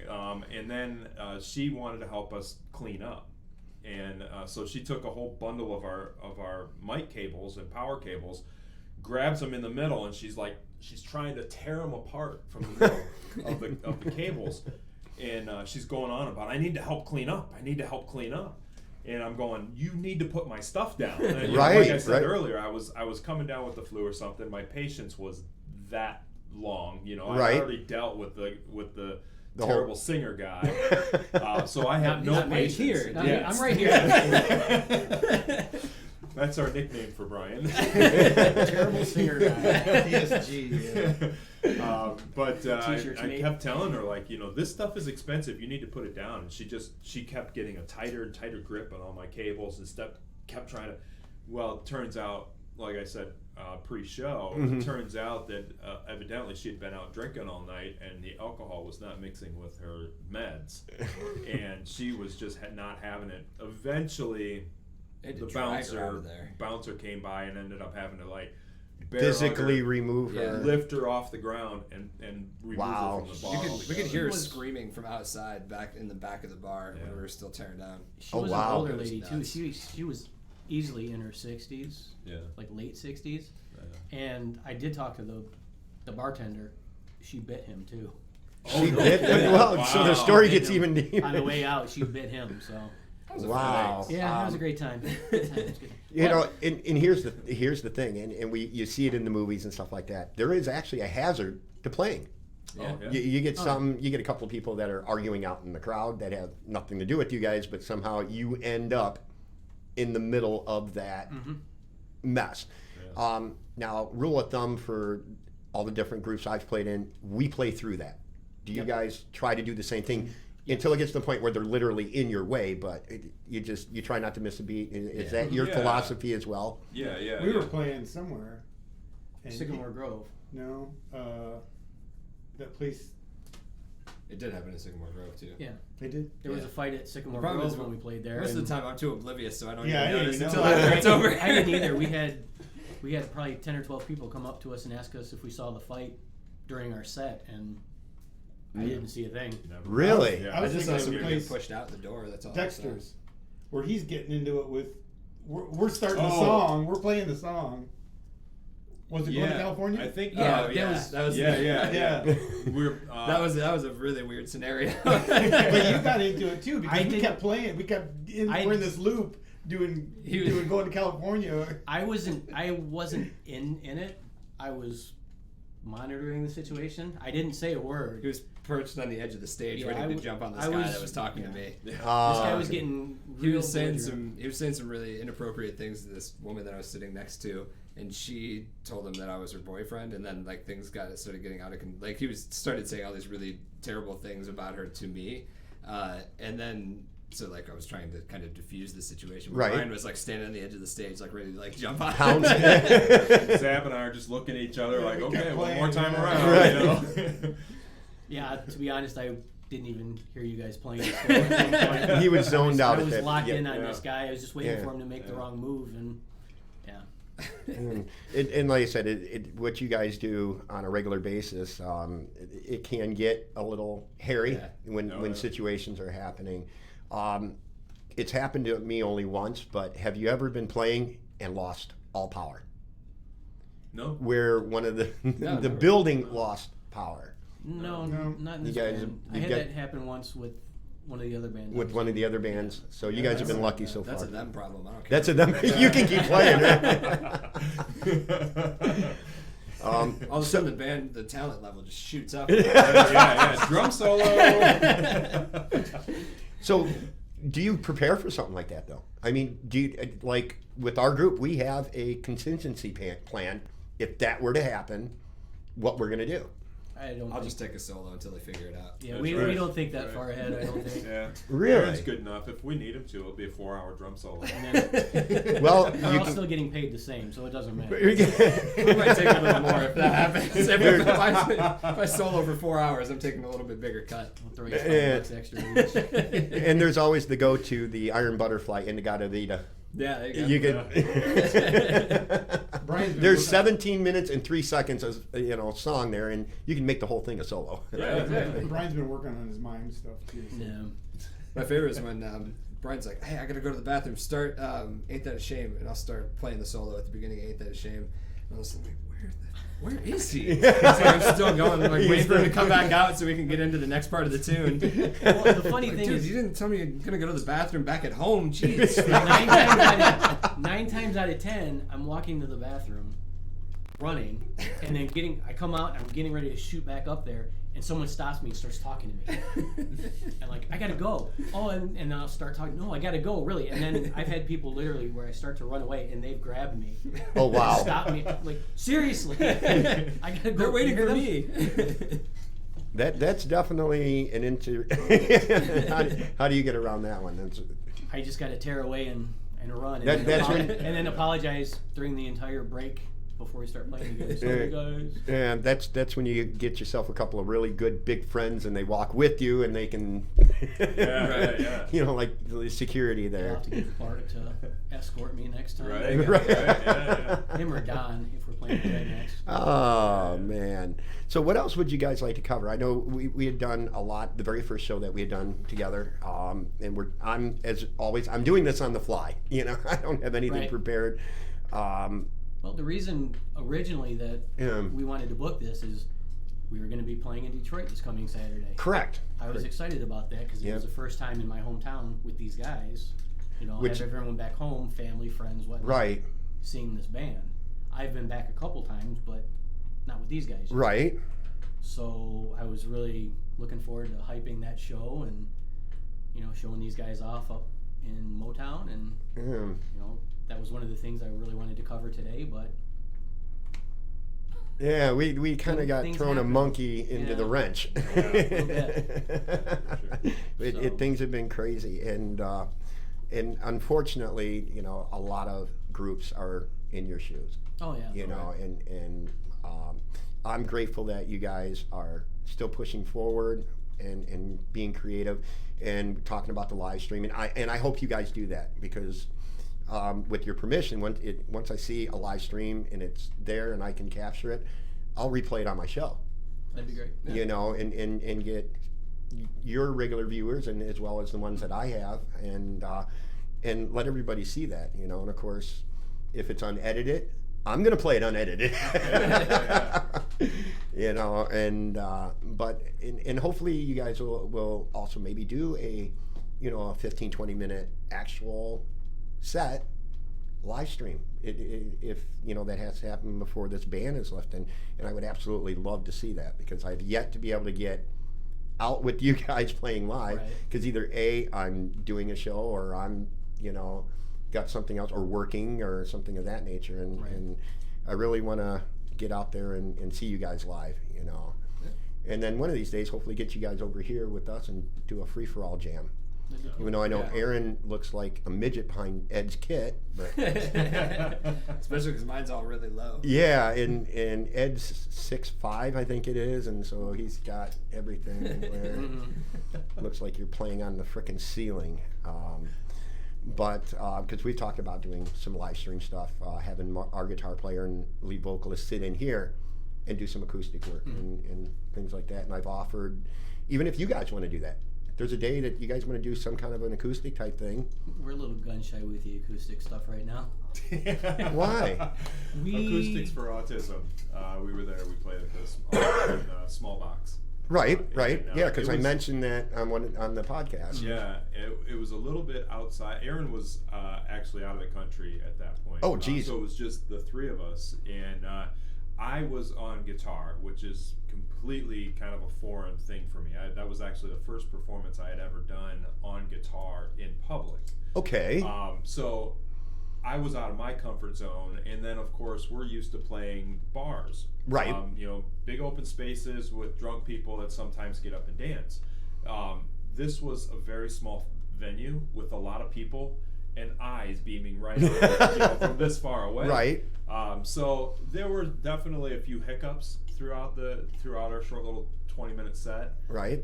And then she wanted to help us clean up. And so she took a whole bundle of our mic cables and power cables, grabs them in the middle, and she's trying to tear them apart from the middle of the cables. And she's going on about, I need to help clean up. And I'm going, you need to put my stuff down. And, Right, like I said right. earlier, I was coming down with the flu or something. My patience was that long. I Right. already dealt with the The terrible whole- singer guy. So I have no Not me. patience. Here. Yes. I'm right here. That's our nickname for Brian. Terrible singer guy. PSG. But I T-shirts made. kept telling her, like, this stuff is expensive. You need to put it down. And she kept getting a tighter and tighter grip on all my cables and stuff. Kept trying to. Well, it turns out, like I said pre-show, it turns out that evidently she had been out drinking all night and the alcohol was not mixing with her meds, and she was just not having it. Eventually, the bouncer came by and ended up having to Physically her, remove her. lift her off the ground and remove Wow. her from the bar. We could hear her was- screaming from outside back in the back of the bar when we were still tearing down. She Oh, was wow. an older It was lady too. nuts. She was easily in her 60s, Yeah. like late 60s. And I did talk to the bartender. She bit him too. She bit. Well, so the story gets even deeper. On the way out, she bit him. So Wow. yeah, it was a great time. Good time. It was good. And here's the thing, and you see it in the movies and stuff like that. There is actually a hazard to playing. Yeah. You get you get a couple of people that are arguing out in the crowd that have nothing to do with you guys, but somehow you end up in the middle of that mess. Yeah. Now, rule of thumb for all the different groups I've played in, we play through that. Do you guys try to do the same thing until it gets to the point where they're literally in your way, but you try not to miss a beat? Is that your Yeah. philosophy as well? Yeah. We were playing somewhere. and Sycamore Grove. No, that place. It did happen in Sycamore Grove too. Yeah, They did. there was a fight at Sycamore The problem Grove is when we played there. Most of and the time, I'm too oblivious, so I don't Yeah, I even didn't notice even until know. after it's over. I didn't either. We had probably 10 or 12 people come up to us and ask us if we saw the fight during our set, and I didn't see a thing. Never. Really? Yeah. I was I just saw thinking somebody of get place pushed out the door. That's all. I saw. Dexter's, where he's getting into it with. We're starting the Oh. song. We're playing the song. Was it going to California? I think. Yeah, Oh, that was Yeah. We're, that was a really weird scenario. But you got into it too because I we did- kept playing. We kept we're in this loop doing going to California. I wasn't in it. I was monitoring the situation. I didn't say a word. He was perched on the edge of the stage, Yeah, ready to jump on this I guy was- that was talking to yeah. me. This guy was Okay. getting He real was saying belligerent. some really inappropriate things to this woman that I was sitting next to, and she told him that I was her boyfriend, and then things started getting out of he started saying all these really terrible things about her to me, and then. So I was trying to kind of diffuse the situation. But Right. Brian was standing on the edge of the stage, ready to jump on. Pounce. Zab and I are just looking at each other like, We okay, kept one playing, more time yeah. around. Right. You know? Yeah, to be honest, I didn't even hear you guys playing. So He was zoned out I at was that. locked yeah. in on Yeah. this guy. I was just waiting Yeah. for him to make the Yeah. wrong move, and yeah. And like I said, what you guys do on a regular basis, it can get a little hairy Yeah. when Oh, yeah. situations are happening. it's happened to me only once, but have you ever been playing and lost all power? No. Where one of the No, the never. building lost power. No, No. not in You this guys- band. I you had got- that happen once with one of the other bands. With one of the other bands, so you guys have been lucky so That's far. a them problem. I don't care. That's a them. You can keep playing, right? All of a sudden, the talent level just shoots up. yeah. Drum solo. So, do you prepare for something like that, though? I mean, do you, like with our group, we have a contingency plan. If that were to happen, what we're gonna do? I don't. I'll think, just take a solo until they figure it out. Yeah, That's we right. don't think that Right. far ahead. I don't think. Yeah. Really? Aaron's good enough. If we need him to, it'll be a 4-hour drum solo. And then, Well, we're you all can. still getting paid the same, so it doesn't matter. We might take a little more if that happens. If I solo for 4 hours, I'm taking a little bit bigger cut. We'll throw you $5 extra each. And there's always the go-to, the Iron Butterfly Indagata Vita. Yeah, there you go. You can. Brian's been There's working- 17 minutes and 3 seconds of song there, and you can make the whole thing a solo. Yeah, exactly. Brian's been working on his mime stuff too. So. Yeah. My favorite is when Brian's like, "Hey, I gotta go to the bathroom. Start Ain't That a Shame," and I'll start playing the solo at the beginning of Ain't That a Shame. And I was like, where is he? So I'm still going, like waiting for him to come back out so we can get into the next part of the tune. Well, the funny Like, thing dude, is, you didn't tell me you're gonna go to the bathroom back at home. Jeez. 9 times out of 10, I'm walking to the bathroom, running, and then I come out, and I'm getting ready to shoot back up there, and someone stops me and starts talking to me. And like, I gotta go. Oh, and then I'll start talking. No, I gotta go, really. And then I've had people literally where I start to run away, and they've grabbed me. Oh, wow. Stop me. Like, seriously. I gotta go. They're waiting You hear for them? me. That's definitely an how do you get around that one? That's, I just gotta tear away and run, and, That's then, when- and then apologize during the entire break before we start playing again. Sorry, guys. and that's when you get yourself a couple of really good big friends, and they walk with you, and they can, Yeah. like the security I'll there. have to get Bart to escort me next time. Right. Right. Yeah. Him or Don, if we're playing today next. Oh man! So what else would you guys like to cover? I know we had done a lot. The very first show that we had done together, and I'm as always I'm doing this on the fly. I don't have anything Right. prepared. Well, the reason originally that we wanted to book this is we were going to be playing in Detroit this coming Saturday. Correct. I was excited about that because it Yep. was the first time in my hometown with these guys. Which- have everyone back home, family, friends, whatnot, Right. seeing this band. I've been back a couple times, but not with these guys. Right. So I was really looking forward to hyping that show and showing these guys off up in Motown, and that was one of the things I really wanted to cover today. But Yeah, we kind of got Things thrown a happen. monkey into Yeah. the wrench. So- Things have been crazy, and unfortunately, a lot of groups are in your shoes. oh yeah, And I'm grateful that you guys are still pushing forward and being creative and talking about the live stream, and I hope you guys do that, because with your permission, once I see a live stream and it's there and I can capture it, I'll replay it on my show. that'd be great. And get your regular viewers, and as well as the ones that I have, and let everybody see that, and of course, if it's unedited, I'm gonna play it unedited. And hopefully you guys will also maybe do a 15-20 minute actual set live stream, if that has to happen before this ban is lifted, and I would absolutely love to see that, because I've yet to be able to get out with you guys playing live, Right. because either I'm doing a show, or I'm got something else, or working, or something of that nature, and, Right. and I really want to get out there and see you guys live, and then one of these days hopefully get you guys over here with us and do a free-for-all jam. That'd be cool. Even though I know Yeah. Aaron looks like a midget behind Ed's kit, but Especially because mine's all really low. yeah, and Ed's 6'5", I think it is, and so he's got everything where Mhm. looks like you're playing on the frickin' ceiling. But because we've talked about doing some live stream stuff, having our guitar player and lead vocalist sit in here and do some acoustic work and things like that. And I've offered, even if you guys want to do that, there's a day that you guys want to do some kind of an acoustic type thing. We're a little gun shy with the acoustic stuff right now. Why? Acoustics for Autism. We were there. We played at the small box. Right. Yeah, because I was- mentioned that on the podcast. Yeah, it was a little bit outside. Aaron was actually out of the country at that point. Oh, geez. So it was just the three of us, and I was on guitar, which is completely kind of a foreign thing for me. That was actually the first performance I had ever done on guitar in public. Okay. So I was out of my comfort zone, and then of course we're used to playing bars. Right. Big open spaces with drunk people that sometimes get up and dance. This was a very small venue with a lot of people and eyes beaming right out from this far away. Right. So there were definitely a few hiccups throughout our short little 20-minute set. Right.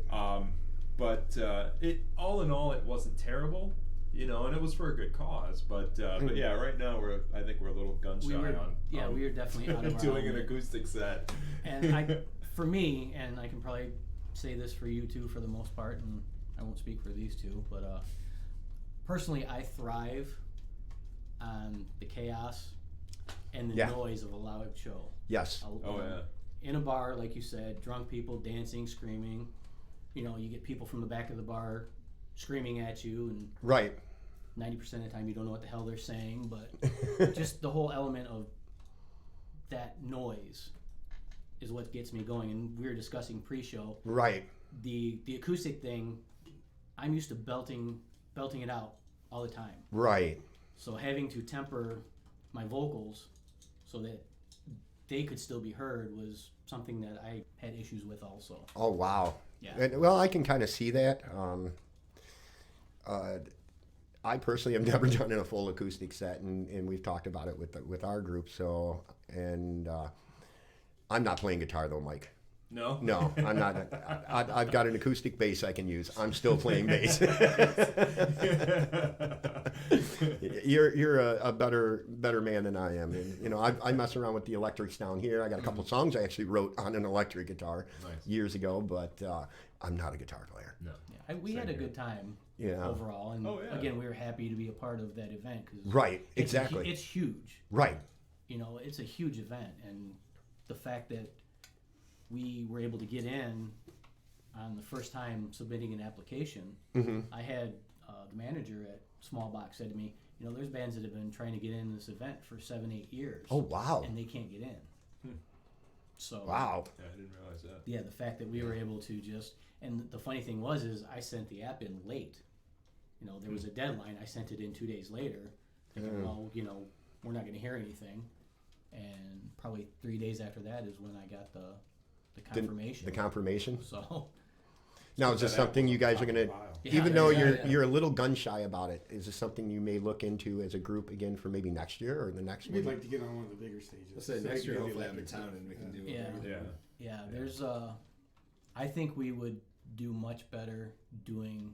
But it all in all, it wasn't terrible. And it was for a good cause, but yeah, right now I think we're a little gun shy on We were definitely out of our doing an element. acoustic set. And for me, and I can probably say this for you too, for the most part, and I won't speak for these two, but personally, I thrive on the chaos and the Yeah. noise of a loud show. Yes. In a bar, like you said, drunk people dancing, screaming. You get people from the back of the bar screaming at you, and Right. 90% of the time you don't know what the hell they're saying, but just the whole element of that noise is what gets me going. And we were discussing pre-show, Right. the acoustic thing, I'm used to belting it out all the time. Right. So having to temper my vocals so that they could still be heard was something that I had issues with also. Oh, wow. Yeah. And, well, I can kind of see that. I personally have never done a full acoustic set, and we've talked about it with our group. So, and I'm not playing guitar though, Mike. No, I'm not. I've got an acoustic bass I can use. I'm still playing bass. You're a better man than I am. And, I mess around with the electrics down here. I got a couple songs I actually wrote on an electric guitar years ago, but I'm not a guitar player. No. Yeah, we had a good time overall, and again, we were happy to be a part of that event. Cause Right, exactly. It's huge. Right. It's a huge event, and the fact that we were able to get in on the first time submitting an application, I had the manager at Small Box said to me, there's bands that have been trying to get in this event for 7-8 years. Oh, wow. And they can't get in. So wow. Yeah, I didn't realize that. Yeah, the fact that we were able to just, and the funny thing was I sent the app in late. There was a deadline. I sent it in 2 days later, thinking, well, we're not going to hear anything. And probably 3 days after that is when I got the confirmation. The confirmation. So now, is this something you guys are going to, even though you're a little gun shy about it, is this something you may look into as a group again for maybe next year or the next We'd one? like to get on one of the bigger stages. Let's say So next we year, can do the hopefully I'm in electric town and we can do Yeah. Yeah. there's I think we would do much better doing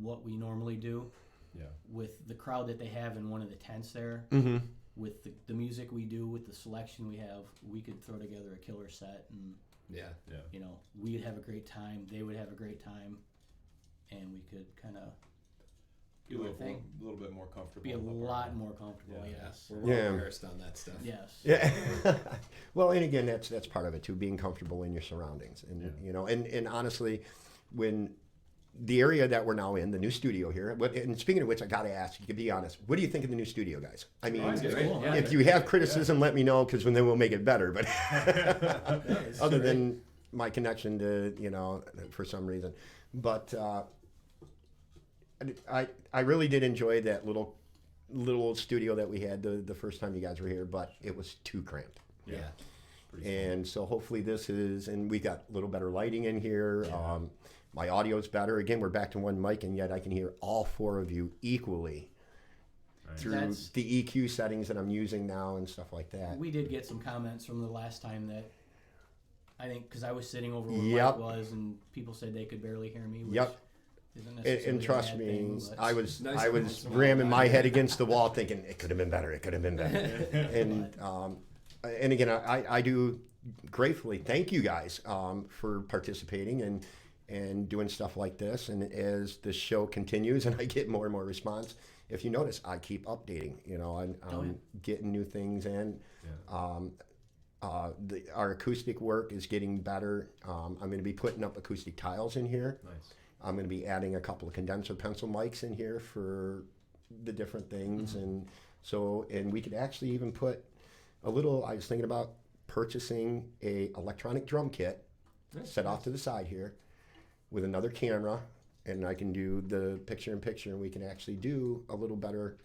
what we normally do. Yeah. With the crowd that they have in one of the tents there, with the music we do, with the selection we have, we could throw together a killer set, and we'd have a great time. They would have a great time, and we could kind of Be a little bit more comfortable. be a lot more comfortable. Yeah. Yes. We're well rehearsed on that stuff. Yes. Yeah. Well, and again, that's part of it too, being comfortable in your surroundings, and and honestly, when the area that we're now in, the new studio here, and speaking of which, I got to ask, you can be honest, what do you think of the new studio, guys? I mean, Cool. if you have criticism, let me know, because then we'll make it better. But other than my connection to, for some reason, but I really did enjoy that little studio that we had the first time you guys were here, but it was too cramped. Yeah. And so hopefully and we got a little better lighting in here. Yeah. My audio's better. Again, we're back to one mic, and yet I can hear all four of you equally through the EQ settings that I'm using now and stuff like that. We did get some comments from the last time that I think, because I was sitting over where Yep. Mike was, and people said they could barely hear me. Which Yep. isn't necessarily And a trust bad me, thing, but- I was Nice. ramming my head against the wall, thinking it could have been better. It could have been better. And again, I do gratefully thank you guys for participating and doing stuff like this. And as the show continues and I get more and more response, if you notice, I keep updating. You know, I'm getting new things in. Our acoustic work is getting better. I'm going to be putting up acoustic tiles in here. Nice. I'm going to be adding a couple of condenser pencil mics in here for the different things. And we could actually even put I was thinking about purchasing a electronic drum kit, set off to the side here, with another camera, and I can do the picture-in-picture, and we can actually do a little better.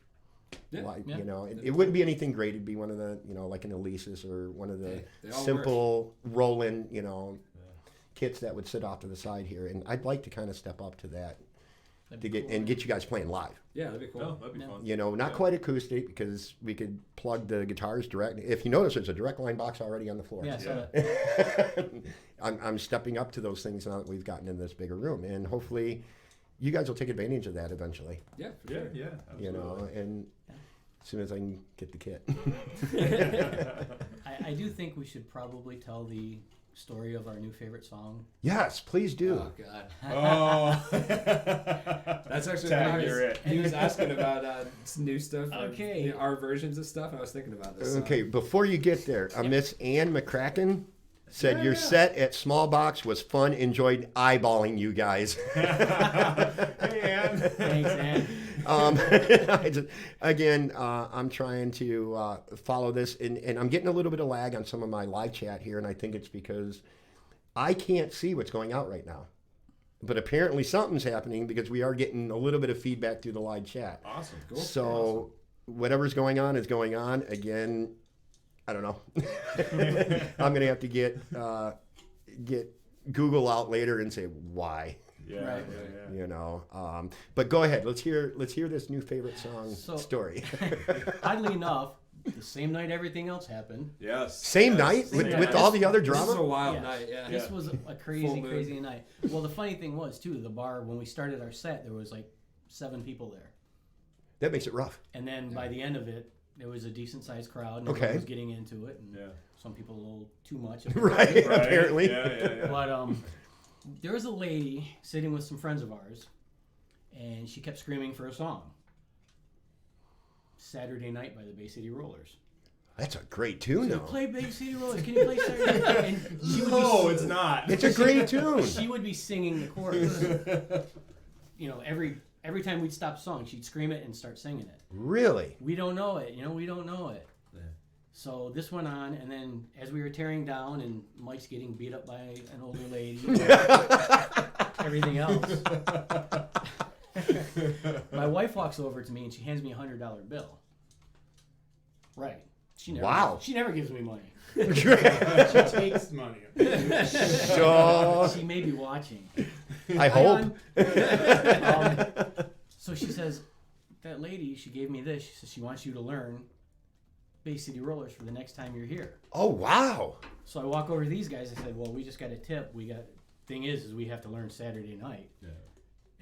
You know, it wouldn't be anything great. It'd be one of the, you know, like an Elysis or one of the simple roll-in, you know, kits that would sit off to the side here. And I'd like to kind of step up to that to get you guys playing live. Yeah, that'd be cool. Oh, that'd be fun. You know, not quite acoustic, because we could plug the guitars direct. If you notice, there's a direct line box already on the floor. Yeah, I saw that. I'm stepping up to those things now that we've gotten in this bigger room, and hopefully you guys will take advantage of that eventually. Yeah, for sure. Yeah, absolutely. You know, and as soon as I can get the kit. I do think we should probably tell the story of our new favorite song. Yes, please do. Oh God. Oh, That's actually Tag, you're it. he was asking about new stuff. Okay. Our versions of stuff. I was thinking about this. Okay, before you get there, Miss Ann McCracken said your set at Small Box was fun. Enjoyed eyeballing you guys. Hey, Ann. Thanks, Ann. I'm trying to follow this, and I'm getting a little bit of lag on some of my live chat here, and I think it's because I can't see what's going out right now. But apparently something's happening, because we are getting a little bit of feedback through the live chat. Awesome. Cool. So whatever's going on is going on. Again, I don't know. I'm going to have to get Google out later and say why. Yeah, Right. yeah. You know, but go ahead. Let's hear this new favorite song story. Oddly enough, the same night everything else happened. Yes. Same night Same night. with all the other This is a drama. wild Yes. night. Yeah. This was a Full crazy, moon. crazy night. Well, the funny thing was, too, the bar, when we started our set, there was like 7 people there. That makes it rough. And then by the end of it, there was a decent-sized crowd, and Okay. everyone was getting into it, and Yeah. some people a little too much. Right. Apparently. Yeah. But there was a lady sitting with some friends of ours, and she kept screaming for a song. Saturday Night by the Bay City Rollers. That's a great tune, So though. play Bay City Rollers. Can you play Saturday Night? And she would No, be, it's not. It's a great tune. she would be singing the chorus. You know, every time we'd stop a song, she'd scream it and start singing it. Really? We don't know it. We don't know it. Yeah. So this went on, and then as we were tearing down, and Mike's getting beat up by an older lady, everything else. My wife walks over to me and she hands me $100 bill. Right. She never. Wow. She never gives me money. She takes money. So, She may be watching. I hope. So she says, that lady, she gave me this. She says she wants you to learn Bay City Rollers for the next time you're here. Oh, wow. So I walk over to these guys. I said, well, we just got a tip. Thing is we have to learn Saturday Night. Yeah.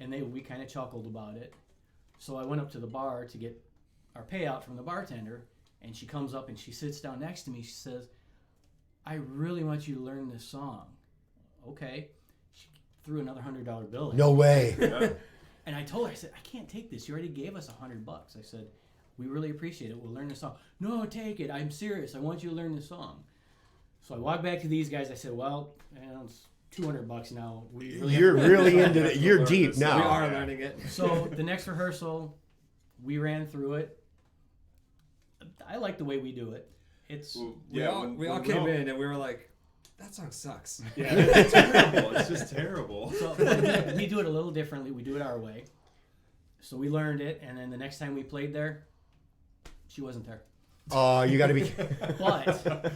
And we kind of chuckled about it. So I went up to the bar to get our payout from the bartender, and she comes up and she sits down next to me. She says, I really want you to learn this song. Okay. She threw another $100 bill in. No way. Yeah. And I told her, I said, I can't take this. You already gave us $100. I said, we really appreciate it. We'll learn the song. No, take it. I'm serious. I want you to learn the song. So I walked back to these guys. I said, well, it's $200 now. We really You're really into it. You're deep We now. are learning it. So the next rehearsal, we ran through it. I like the way we do it. It's Well, We all came in and we were like, that song sucks. Yeah, it's terrible. It's just terrible. so we do it a little differently. We do it our way. So we learned it, and then the next time we played there, she wasn't there. Oh, you got to be. But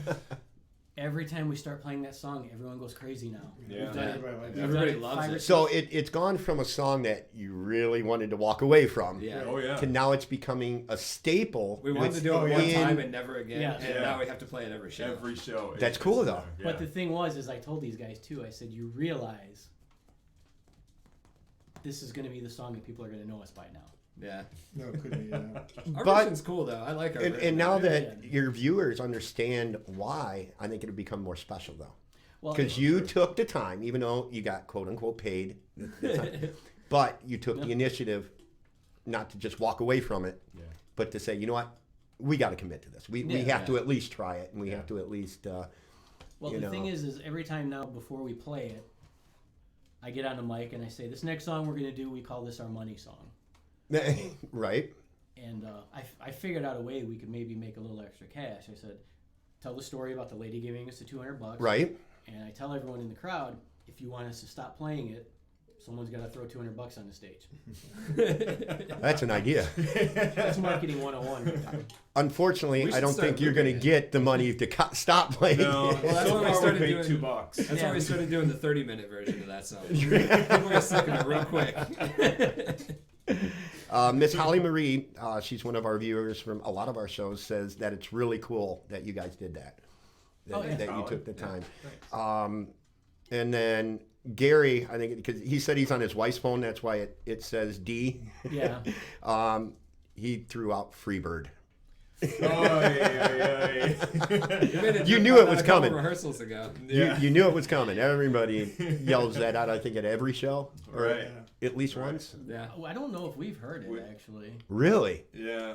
every time we start playing that song, everyone goes crazy now. Yeah. We've done it. Everybody likes it. Everybody We've done loves 5 or it. So it's gone from a song that you really wanted to walk away from Yeah. Oh yeah. to now it's becoming a staple. We wanted to do it one in- time and never again, Yeah. and Yeah. now we have to play it every show. Every show. That's it's cool, there. though. Yeah. But the thing was, is I told these guys too, I said, you realize this is going to be the song that people are going to know us by now. Yeah. No, it could be. Our But- version's cool though. I like our And version. now Yeah. that your viewers understand why, I think it'll become more special, though. Well, Because you took the time, even though you got quote unquote paid, but you took the initiative not to just walk away from it, but to say, you know what, we got to commit to this. We have to at least try it, and we have to at least. Well, the thing is every time now before we play it, I get on the mic and I say, this next song we're going to do, we call this our money song. Right. And I figured out a way we could maybe make a little extra cash. I said, tell the story about the lady giving us the $200. Right. And I tell everyone in the crowd, if you want us to stop playing it, someone's got to throw $200 on the stage. That's an idea. That's marketing 101. Unfortunately, I don't think you're going to get the money to stop playing. No, it. Well, that's why we started doing $2. That's why we started doing the 30-minute version of that song. People are sick of it real quick. Miss Holly Marie, she's one of our viewers from a lot of our shows, says that it's really cool that you guys did that. That you took the time. And then Gary, I think, because he said he's on his wife's phone, that's why it says D. Yeah. He threw out Freebird. You knew it was coming. Rehearsals ago. You knew it was coming. Everybody yells that out, I think, at every show. Or at least once. Yeah. Oh, I don't know if we've heard it, actually. Really? Yeah.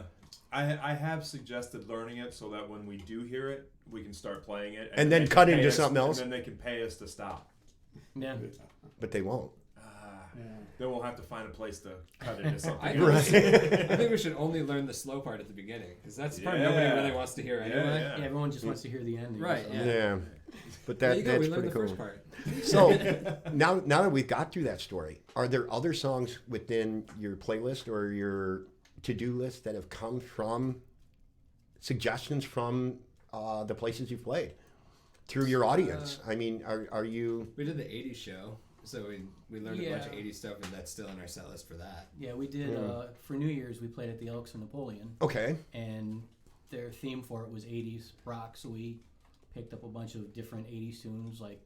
I have suggested learning it so that when we do hear it, we can start playing it. And then cut into something else? And then they can pay us to stop. Yeah. But they won't. Then we'll have to find a place to cut into something. I think we should only learn the slow part at the beginning, because that's the part nobody really wants to hear anyway. Yeah, everyone just wants to hear the ending. Right. So. Yeah. But There you go, that's we learned pretty the cool. first part. So now that we've got through that story, are there other songs within your playlist or your to-do list that have come from suggestions from the places you've played through your audience? I mean, are you? We did the 80s show, so we learned a bunch of 80s stuff, and that's still in our set list for that. Yeah, we did. For New Year's, we played at the Elks in Napoleon. Okay. And their theme for it was 80s rock, so we picked up a bunch of different 80s tunes like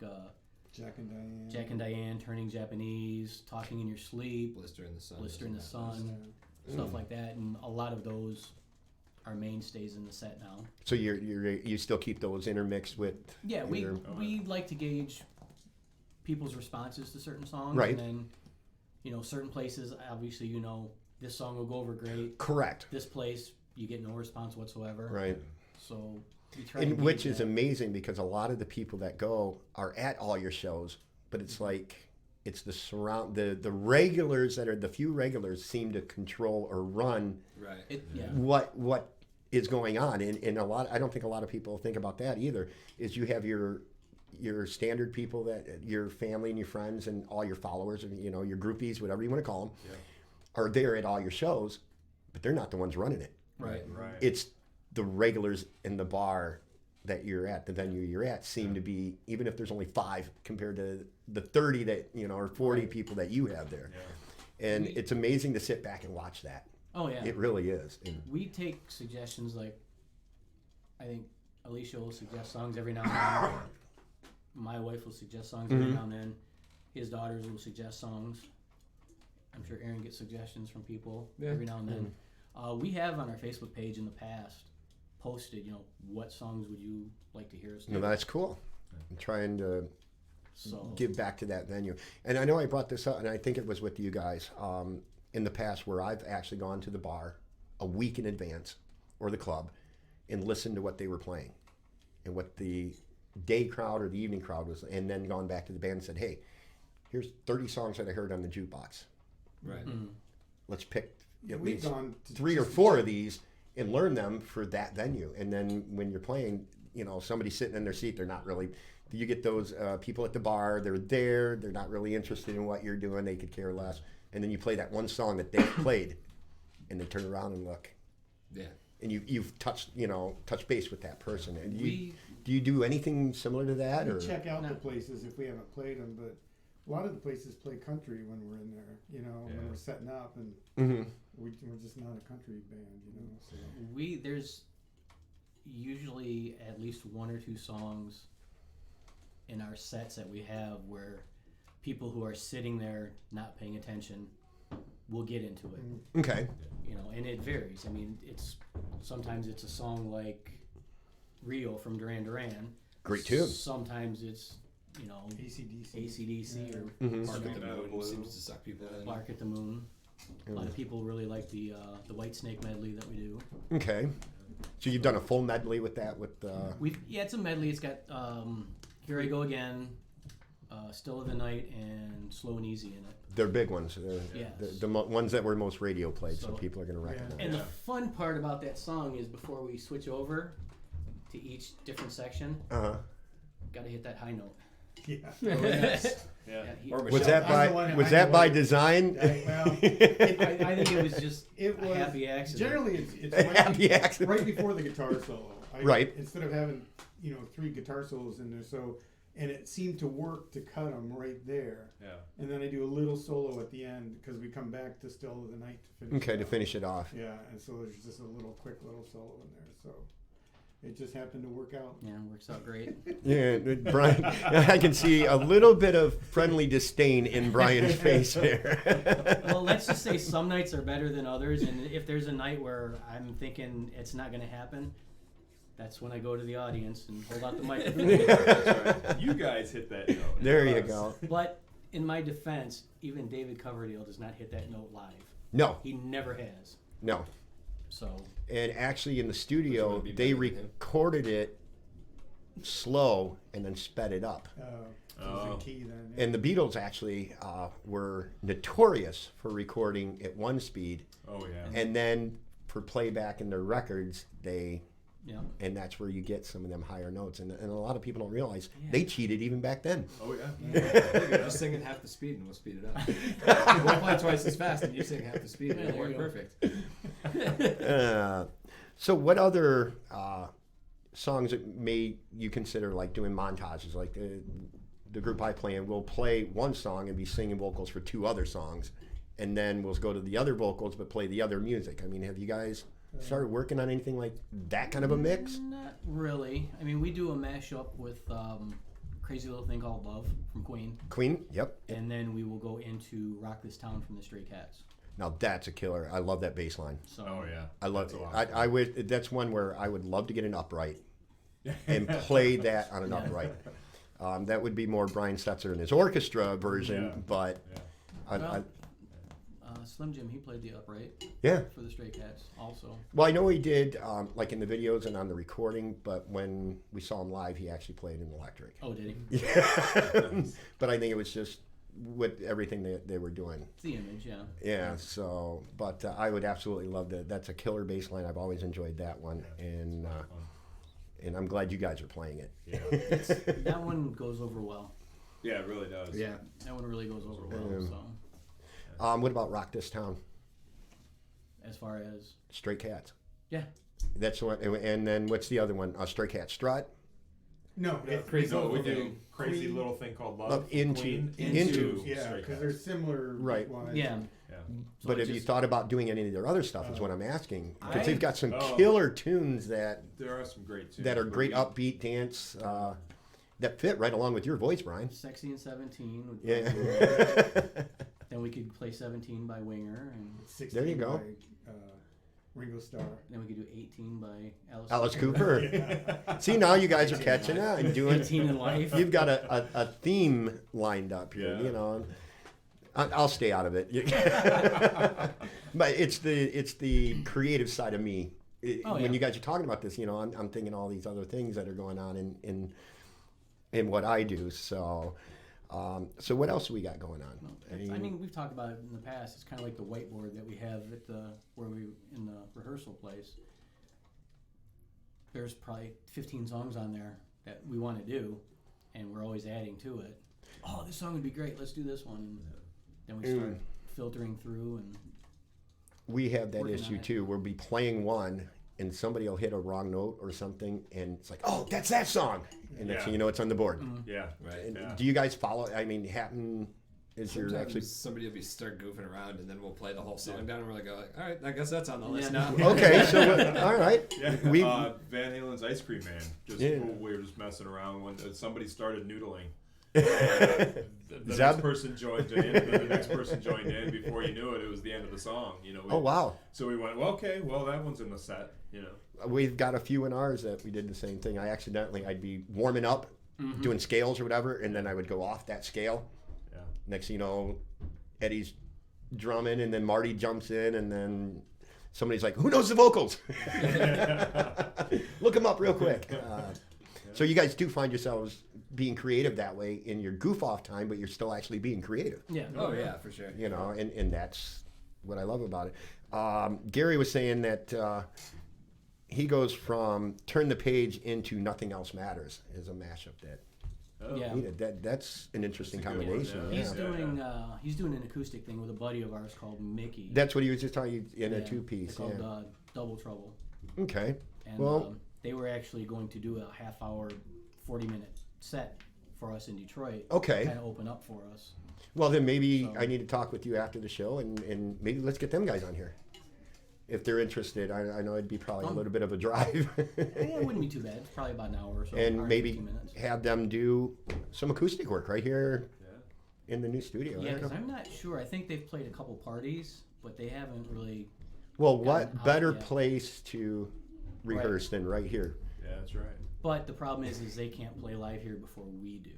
Jack and Diane, Turning Japanese, Talking in Your Sleep, Blister in the Sun. Stuff like that, and a lot of those are mainstays in the set now. So you still keep those intermixed with? Yeah, we like to gauge people's responses to certain songs, right? And then, certain places, obviously, this song will go over great. Correct. This place, you get no response whatsoever. Right. So we try. And which is amazing because a lot of the people that go are at all your shows, but it's like. It's the regulars that are the few regulars seem to control or run what is going on. And I don't think a lot of people think about that either. Is you have your standard people that your family and your friends and all your followers and your groupies, whatever you want to call them, are there at all your shows, but they're not the ones running it. Right. It's the regulars in the bar that you're at, the venue you're at, seem to be, even if there's only 5 compared to the 30 that, or 40 people that you have there. Yeah. And it's amazing to sit back and watch that. Oh, yeah. It really is. And we take suggestions like, I think Alicia will suggest songs every now and then. My wife will suggest songs every now and then. His daughters will suggest songs. I'm sure Aaron gets suggestions from people every now and then. We have on our Facebook page in the past posted, what songs would you like to hear us do? No, that's cool. I'm trying to give back to that venue. And I know I brought this up, and I think it was with you guys in the past where I've actually gone to the bar a week in advance or the club and listened to what they were playing and what the day crowd or the evening crowd was, and then gone back to the band and said, hey, here's 30 songs that I heard on the jukebox. Right. Let's pick at We've least gone 3 or 4 of these and learn them for that venue. And then when you're playing, somebody sitting in their seat, they're not really, you get those people at the bar, they're not really interested in what you're doing, they could care less. And then you play that one song that they've played, and they turn around and look. Yeah. And you've touched base with that person. And do you do anything similar to that? We check out the places if we haven't played them, but a lot of the places play country when we're in there, when we're setting up, and we're just not a country band, So. There's usually at least 1 or 2 songs in our sets that we have where people who are sitting there not paying attention will get into it. Okay. And it varies. I mean, sometimes it's a song like Rio from Duran Duran. Great tune. Sometimes it's you know, AC/DC. AC/DC or Bark at the Metal Moon Blue. seems to suck people in. Bark at the Moon. A lot of people really like the White Snake medley that we do. Okay. So you've done a full medley with that? It's a medley. It's got Here I Go Again, Still of the Night, and Slow and Easy in it. They're big ones. They're Yes. the ones that were most radio played, so So- people are going to recognize. And the fun part about that song is before we switch over to each different section, Uh-huh. got to hit that high note. Yeah. Yeah. Or Was Michelle. that by design? Well, I think it was just it a was happy accident. Generally, it's A right, happy accident. right before the guitar solo. Right. Instead of having 3 guitar solos in there, and it seemed to work to cut them right there. Yeah. And then I do a little solo at the end because we come back to Still of the Night to finish. Okay, it to off. finish it off. Yeah, and so there's just a quick little solo in there. So it just happened to work out. Yeah, it works out great. Yeah, Brian, I can see a little bit of friendly disdain in Brian's face there. Well, let's just say some nights are better than others, and if there's a night where I'm thinking it's not going to happen, that's when I go to the audience and hold out the microphone. That's right. You guys hit that note. There not you us. go. But in my defense, even David Coverdale does not hit that note live. No, He never has. no. So And actually, in the Which studio, would be they better than him. recorded it slow and then sped it up. It was a key then. And the Beatles actually were notorious for recording at one speed, Oh yeah. and then for playback in their records, yeah, and that's where you get some of them higher notes. And a lot of people don't realize they cheated even back then. Oh yeah. You're just singing half the speed and we'll speed it up. We'll play twice as fast and you sing half the speed and it'll work perfect. So what other songs that may you consider like doing montages? Like the group I play in will play one song and be singing vocals for 2 other songs, and then we'll go to the other vocals but play the other music. I mean, have you guys started working on anything like that kind of a mix? not really. I mean, we do a mashup with Crazy Little Thing Called Love from Queen, Queen? Yep. and then we will go into Rock This Town from the Stray Cats. Now that's a killer. I love that bass line. So Oh yeah. I love That's a it. lot of I would. That's one where I would love to get an upright and play that on an upright. That would be more Brian Setzer and his orchestra version, Yeah. but Well, Slim Jim, he played the upright yeah. for the Stray Cats also. Well, I know he did, like in the videos and on the recording, but when we saw him live, he actually played an electric. Oh, did he? Yeah. But I think it was just with everything they were doing. It's the image, yeah. Yeah, so, but I would absolutely love that. That's a killer bass line. I've always enjoyed that one, and I'm glad you guys are playing it. Yeah. That one goes over well. Yeah, it really does. Yeah. That one really goes over well. Yeah. So, What about Rock This Town? as far as Stray Cats. yeah, That's what, and then what's the other one? Stray Cat Strut. No, Crazy both we of do them. Crazy Queen- Little Thing Called Love. Love into- Queen, into. Yeah, Stray because Cats. they're similar. Right. beat-wise. yeah. Yeah. So But it's have you just- thought about doing any of their other stuff? Is what I'm asking. Because I- they've got some Oh. killer tunes that There are some great tunes. are but great we- upbeat dance that fit right along with your voice, Brian. Sexy and 17. Would Yeah. Then we could play 17 by Winger, and 16 There you go. by, Ringo Starr. then we could do 18 by Alice. Alice Cooper. See, now you guys are catching on and doing. 18 in Life. You've got a theme lined up here, Yeah. you know. I'll stay out of it. But it's the creative side of me. When yeah. you guys are talking about this, you know, I'm thinking all these other things that are going on in what I do. So, so what else we got going on? I mean, we've talked about it in the past. It's kind of like the whiteboard that we have at in the rehearsal place. There's probably 15 songs on there that we want to do, and we're always adding to it. Oh, this song would be great. Let's do this one. And then we start filtering through, and We have that Working issue on it. too. We'll be playing one, and somebody will hit a wrong note or something, and it's like, oh, that's that song, and next Yeah. thing you know, it's on the board. Yeah. Right. And Yeah. do you guys follow? I mean, Hatton is your Sometimes actually. somebody will be start goofing around and then we'll play the whole song down and we're like, all right, I guess that's on the list Yeah. now. Okay, so all right. Yeah. We Van Halen's Ice Cream Man. Just Yeah. we were just messing around when somebody started noodling. The Zeb? next person joined in, and then the next person joined in. Before you knew it was the end of the song. You know. Oh wow. So we went, well, okay, well that one's in the set. You know. We've got a few in ours that we did the same thing. I'd be warming up, doing scales or whatever, and then I would go off that scale. Yeah. Next thing you know, Eddie's drumming, and then Marty jumps in, and then somebody's like, "Who knows the vocals?" Look them up real quick. So you guys do find yourselves being creative that way in your goof off time, but you're still actually being creative. Yeah. Oh yeah, for sure. You know, and that's what I love about it. Gary was saying that he goes from Turn the Page into Nothing Else Matters is a mashup that. Oh. Yeah. That's an interesting That's a good one, combination. yeah. He's doing an acoustic thing with a buddy of ours called Mickey. That's what he was just telling you in a Yeah, two-piece. It's called Double Trouble. Okay. And Well, they were actually going to do a half-hour, 40-minute set for us in Detroit. Okay. Kind of open up for us. well, then maybe So- I need to talk with you after the show, and maybe let's get them guys on here. If they're interested, I know it'd be probably a little bit of a drive. It wouldn't be too bad. It's probably about an hour or so. And hour, maybe 15 minutes. have them do some acoustic work right here Yeah. in the new studio. I Yeah, don't because know. I'm not sure. I think they've played a couple parties, but they haven't really. Well, gotten what out better yet. place to rehearse than right here? Yeah, that's right. But the problem is they can't play live here before we do.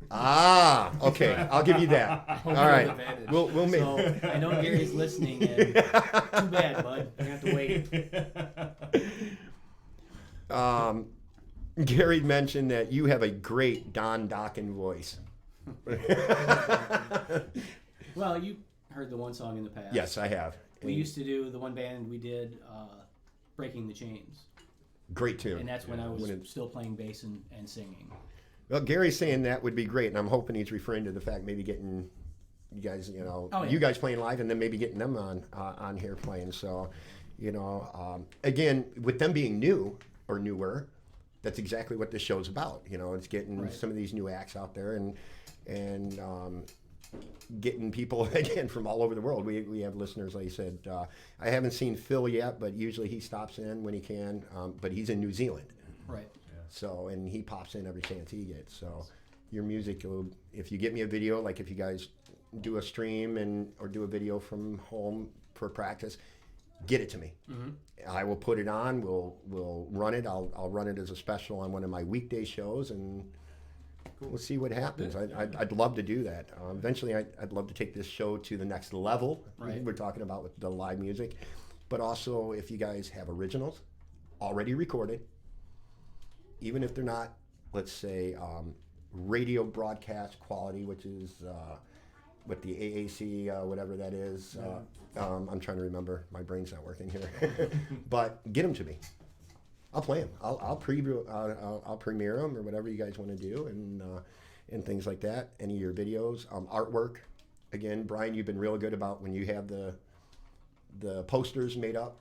Ah, okay. I'll give you that. All right. advantage. We'll make. So I know Gary's listening, and too bad, bud. You have to wait. Gary mentioned that you have a great Don Dokken voice. Well, you heard the one song in the past. Yes, I have. We used to do the one band we did, Breaking the Chains. Great tune. And that's when I was When it- still playing bass and singing. Well, Gary's saying that would be great, and I'm hoping he's referring to the fact maybe getting you guys, Oh, yeah. you guys playing live, and then maybe getting them on here playing. So, again, with them being new or newer, that's exactly what this show's about. It's getting Right. some of these new acts out there and getting people again from all over the world. We have listeners, like you said. I haven't seen Phil yet, but usually he stops in when he can. But he's in New Zealand. Right. So, and he pops in every chance he gets. So, your music, if you get me a video, like if you guys do a stream or do a video from home for practice, get it to me. Mm-hmm. I will put it on. We'll run it. I'll run it as a special on one of my weekday shows, and we'll see what happens. I'd love to do that. Eventually, I'd love to take this show to the next level. Right. We're talking about with the live music, but also if you guys have originals already recorded, even if they're not, let's say, radio broadcast quality, which is what the AAC, whatever that is. I'm trying to remember. My brain's not working here. But get them to me. I'll play them. I'll preview. I'll premiere them or whatever you guys want to do, and things like that. Any of your videos, artwork. Again, Brian, you've been real good about when you have the posters made up,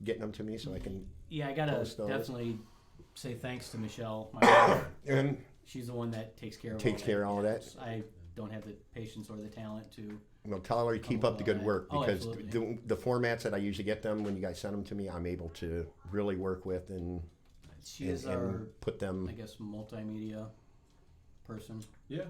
getting them to me so I can. Yeah, I gotta Post those. definitely say thanks to Michelle, my wife. And She's the one that takes care of Takes care of all of that. I don't have the patience or the talent to. tell her to keep up the good work, Oh, because absolutely. the formats that I usually get them when you guys send them to me, I'm able to really work with and She is our, put them. I guess, multimedia person. Yeah.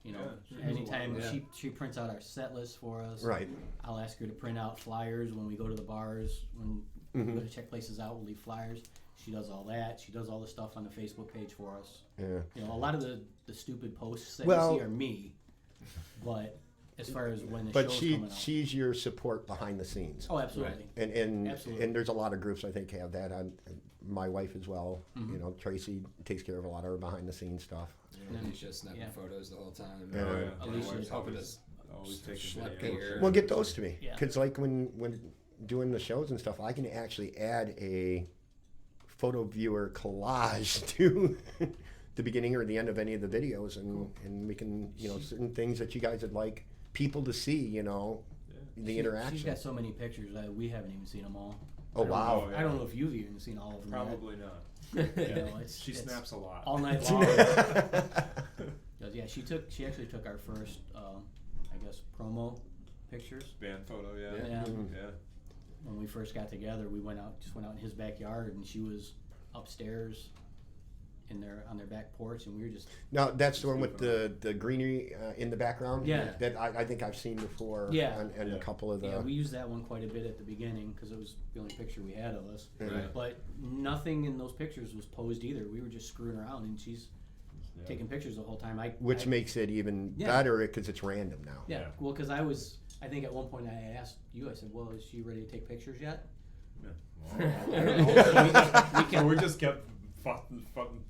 You know, Yeah, she does a anytime lot of that. she prints out our set list for us. Right. I'll ask her to print out flyers when we go to the bars. When we go to check places out, we'll leave flyers. She does all that. She does all the stuff on the Facebook page for us. Yeah. You know, a lot of the stupid posts that Well- you see are me. But as far as when the But show's coming out. she's your support behind the scenes. Oh, absolutely. And Absolutely. and there's a lot of groups I think have that. My wife as well. Mm-hmm. Tracy takes care of a lot of her behind the scenes stuff. Yeah, Alicia's snapping Yeah. photos the whole time. Yeah. Oh, yeah. Alicia- My wife's Helping always, always taking schlep videos. gear. Well, get those to me. Yeah. Because like when doing the shows and stuff, I can actually add a photo viewer collage to the beginning or the end of any of the videos, and we can, certain things that you guys would like people to see, the interaction. She's got so many pictures that we haven't even seen them all. Oh, I don't wow. know- I don't know if you've even seen all of them. Probably not. Yet. You know, She it's snaps a lot. all night long. Yeah, she actually took our first, I guess, promo pictures. Band photo, yeah. Yeah. Yeah. When we first got together, we went out in his backyard, and she was upstairs on their back porch, and we were just. Now, that's the one with the greenery in the background? Yeah. That I think I've seen before. Yeah. And a couple of the... Yeah, we used that one quite a bit at the beginning because it was the only picture we had of us. Right. But nothing in those pictures was posed either. We were just screwing around, and she's taking pictures the whole time. Which makes it even better because it's random now. Yeah. Well, because I think at one point I asked you. I said, "Well, is she ready to take pictures yet?" Yeah. Well, we just kept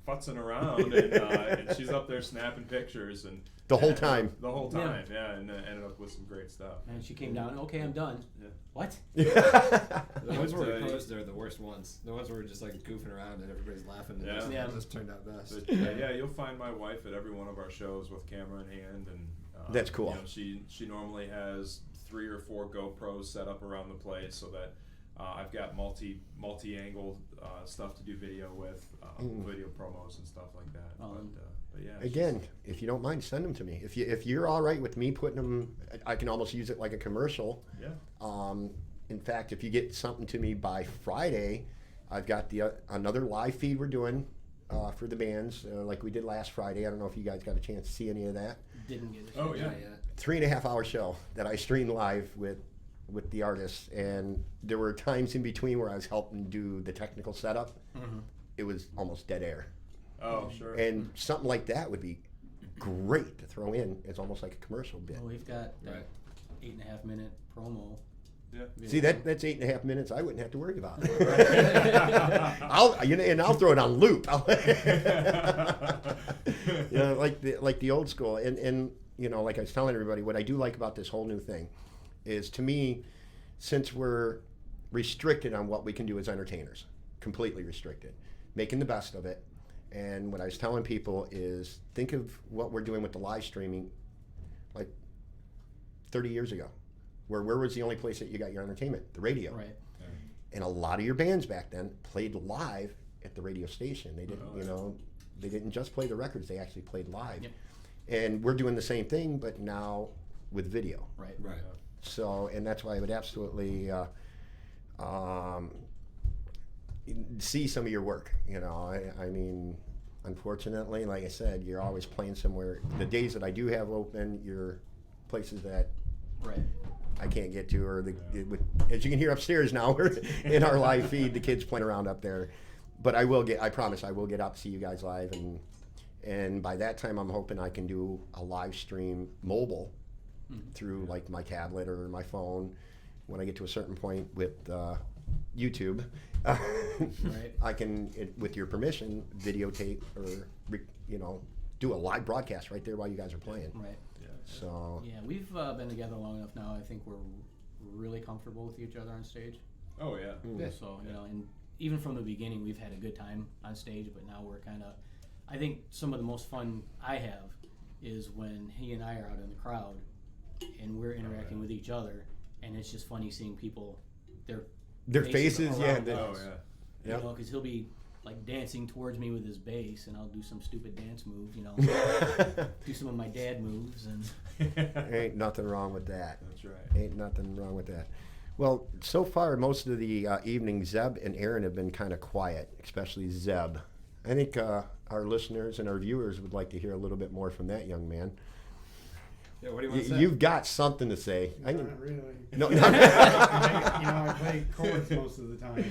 futzing around, and she's up there snapping pictures and the whole time. The whole time, and ended up with some great stuff. And she came down. Okay, I'm done. Yeah. What? The ones where we posed are the worst ones. The ones where we're just like goofing around and everybody's laughing. And this turned out best. But, you'll find my wife at every one of our shows with camera in hand, and that's cool. She normally has 3 or 4 GoPros set up around the place so that I've got multi-angle stuff to do video with, video promos and stuff like that. But yeah. Again, if you don't mind, send them to me. If you're all right with me putting them, I can almost use it like a commercial. Yeah. In fact, if you get something to me by Friday, I've got another live feed we're doing for the bands, like we did last Friday. I don't know if you guys got a chance to see any of that. Didn't get it. Oh yeah. 3.5 hour show that I streamed live with the artists, and there were times in between where I was helping do the technical setup. Mm-hmm. It was almost dead air. Oh, sure. And something like that would be great to throw in. It's almost like a commercial bit. Well, we've got that 8.5 minute promo. Yeah. See, that's 8.5 minutes I wouldn't have to worry about. I'll throw it on loop. Like the old school. And like I was telling everybody, what I do like about this whole new thing is, to me, since we're restricted on what we can do as entertainers, completely restricted, making the best of it. And what I was telling people is, think of what we're doing with the live streaming like 30 years ago, where was the only place that you got your entertainment? The radio. Right. And a lot of your bands back then played live at the radio station. They didn't, they didn't just play the records, they actually played live. Yep. And we're doing the same thing, but now with video. Right. So, and that's why I would absolutely see some of your work. I mean, unfortunately, like I said, you're always playing somewhere. The days that I do have open, you're places that I can't get to, or as you can hear upstairs now, we're in our live feed, the kids playing around up there. But I promise I will get out to see you guys live, and by that time I'm hoping I can do a live stream mobile through like my tablet or my phone. When I get to a certain point with YouTube, I can, with your permission, videotape or do a live broadcast right there while you guys are playing. Right. Yeah. So we've been together long enough now. I think we're really comfortable with each other on stage. Oh yeah. So and even from the beginning, we've had a good time on stage. But now we're kind of, I think some of the most fun I have is when he and I are out in the crowd and we're interacting with each other, and it's just funny seeing people, their faces around us. Yeah. Because he'll be like dancing towards me with his bass, and I'll do some stupid dance move, do some of my dad moves, and ain't nothing wrong with that. That's right. Ain't nothing wrong with that. Well, so far most of the evening, Zeb and Aaron have been kind of quiet, especially Zeb. I think our listeners and our viewers would like to hear a little bit more from that young man. Yeah, what do you want to say? You've got something to say. Not really. No. I play chords most of the time.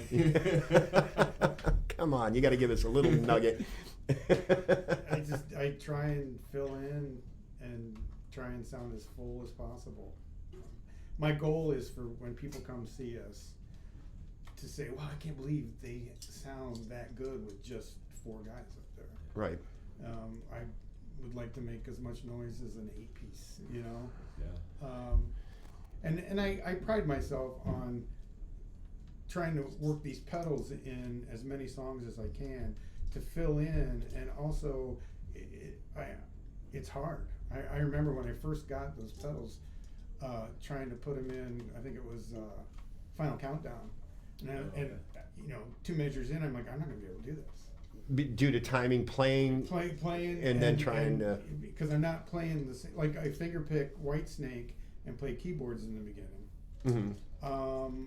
So. Come on, you got to give us a little nugget. I try and fill in and try and sound as full as possible. My goal is for when people come see us to say, "Wow, I can't believe they sound that good with just 4 guys up there." Right. I would like to make as much noise as an 8-piece, Yeah. And I pride myself on trying to work these pedals in as many songs as I can to fill in, and also it's hard. I remember when I first got those pedals, trying to put them in, I think it was Final Countdown, and 2 measures in, I'm like, I'm not gonna be able to do this. Due to timing, playing, and then trying to, because I'm not playing the same. Like I finger pick Whitesnake and play keyboards in the beginning. Mm-hmm.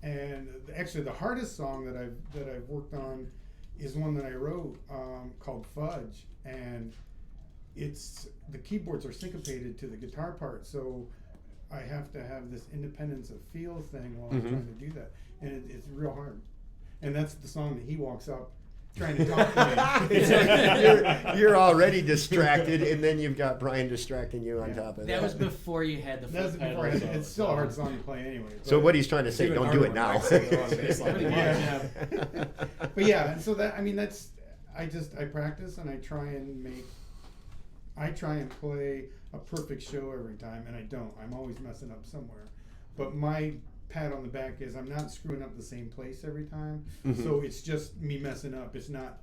And actually, the hardest song that I've worked on is one that I wrote called Fudge, and the keyboards are syncopated to the guitar part, so I have to have this independence of feel thing while I'm trying to do that, and it's real hard. And that's the song that he walks up trying to talk to me. you're already distracted, and then you've got Brian distracting you on top of that. That was before you had the That was foot before pedal. it's still a hard song to play anyway. So but- what he's trying to say, don't do it now. Yeah. But yeah, so that, I mean, that's, I practice and I try and play a perfect show every time, and I don't. I'm always messing up somewhere. But my pat on the back is I'm not screwing up the same place every time. Mhm. So it's just me messing up. It's not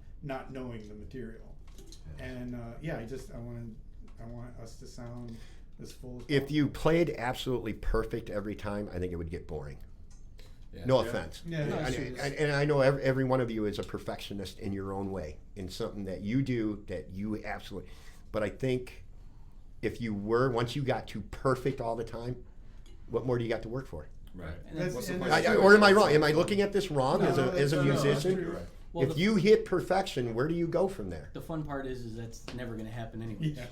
knowing the material. And I want us to sound as full as If possible. you played absolutely perfect every time, I think it would get boring. No offense. Yeah. No, And I know every one of you is a perfectionist in your own way, in something that you do that you absolutely. But I think if you were, once you got to perfect all the time, what more do you got to work for? Right. And that's- What's the and point? that's true. Or am I wrong? Am I looking at this wrong No, as a that's musician? true. Well, If the, you hit perfection, where do you go from there? the fun part is that's never going to happen anyway. Yeah.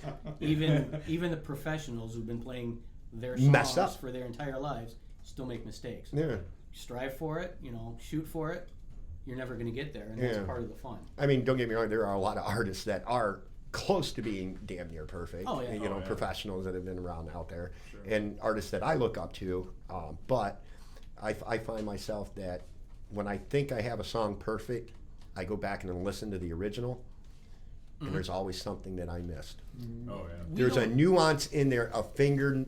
Even the professionals who've been playing their Mess songs up. for their entire lives still make mistakes. Yeah. Strive for it, shoot for it. You're never going to get there, and that's Yeah. part of the fun. I mean, don't get me wrong. There are a lot of artists that are close to being damn near perfect. Oh, yeah. Oh, yeah. Professionals that have been around out there, Sure. and artists that I look up to. But I find myself that when I think I have a song perfect, I go back and then listen to the original, and there's always something that I missed. Oh yeah. We There's a don't- nuance in there,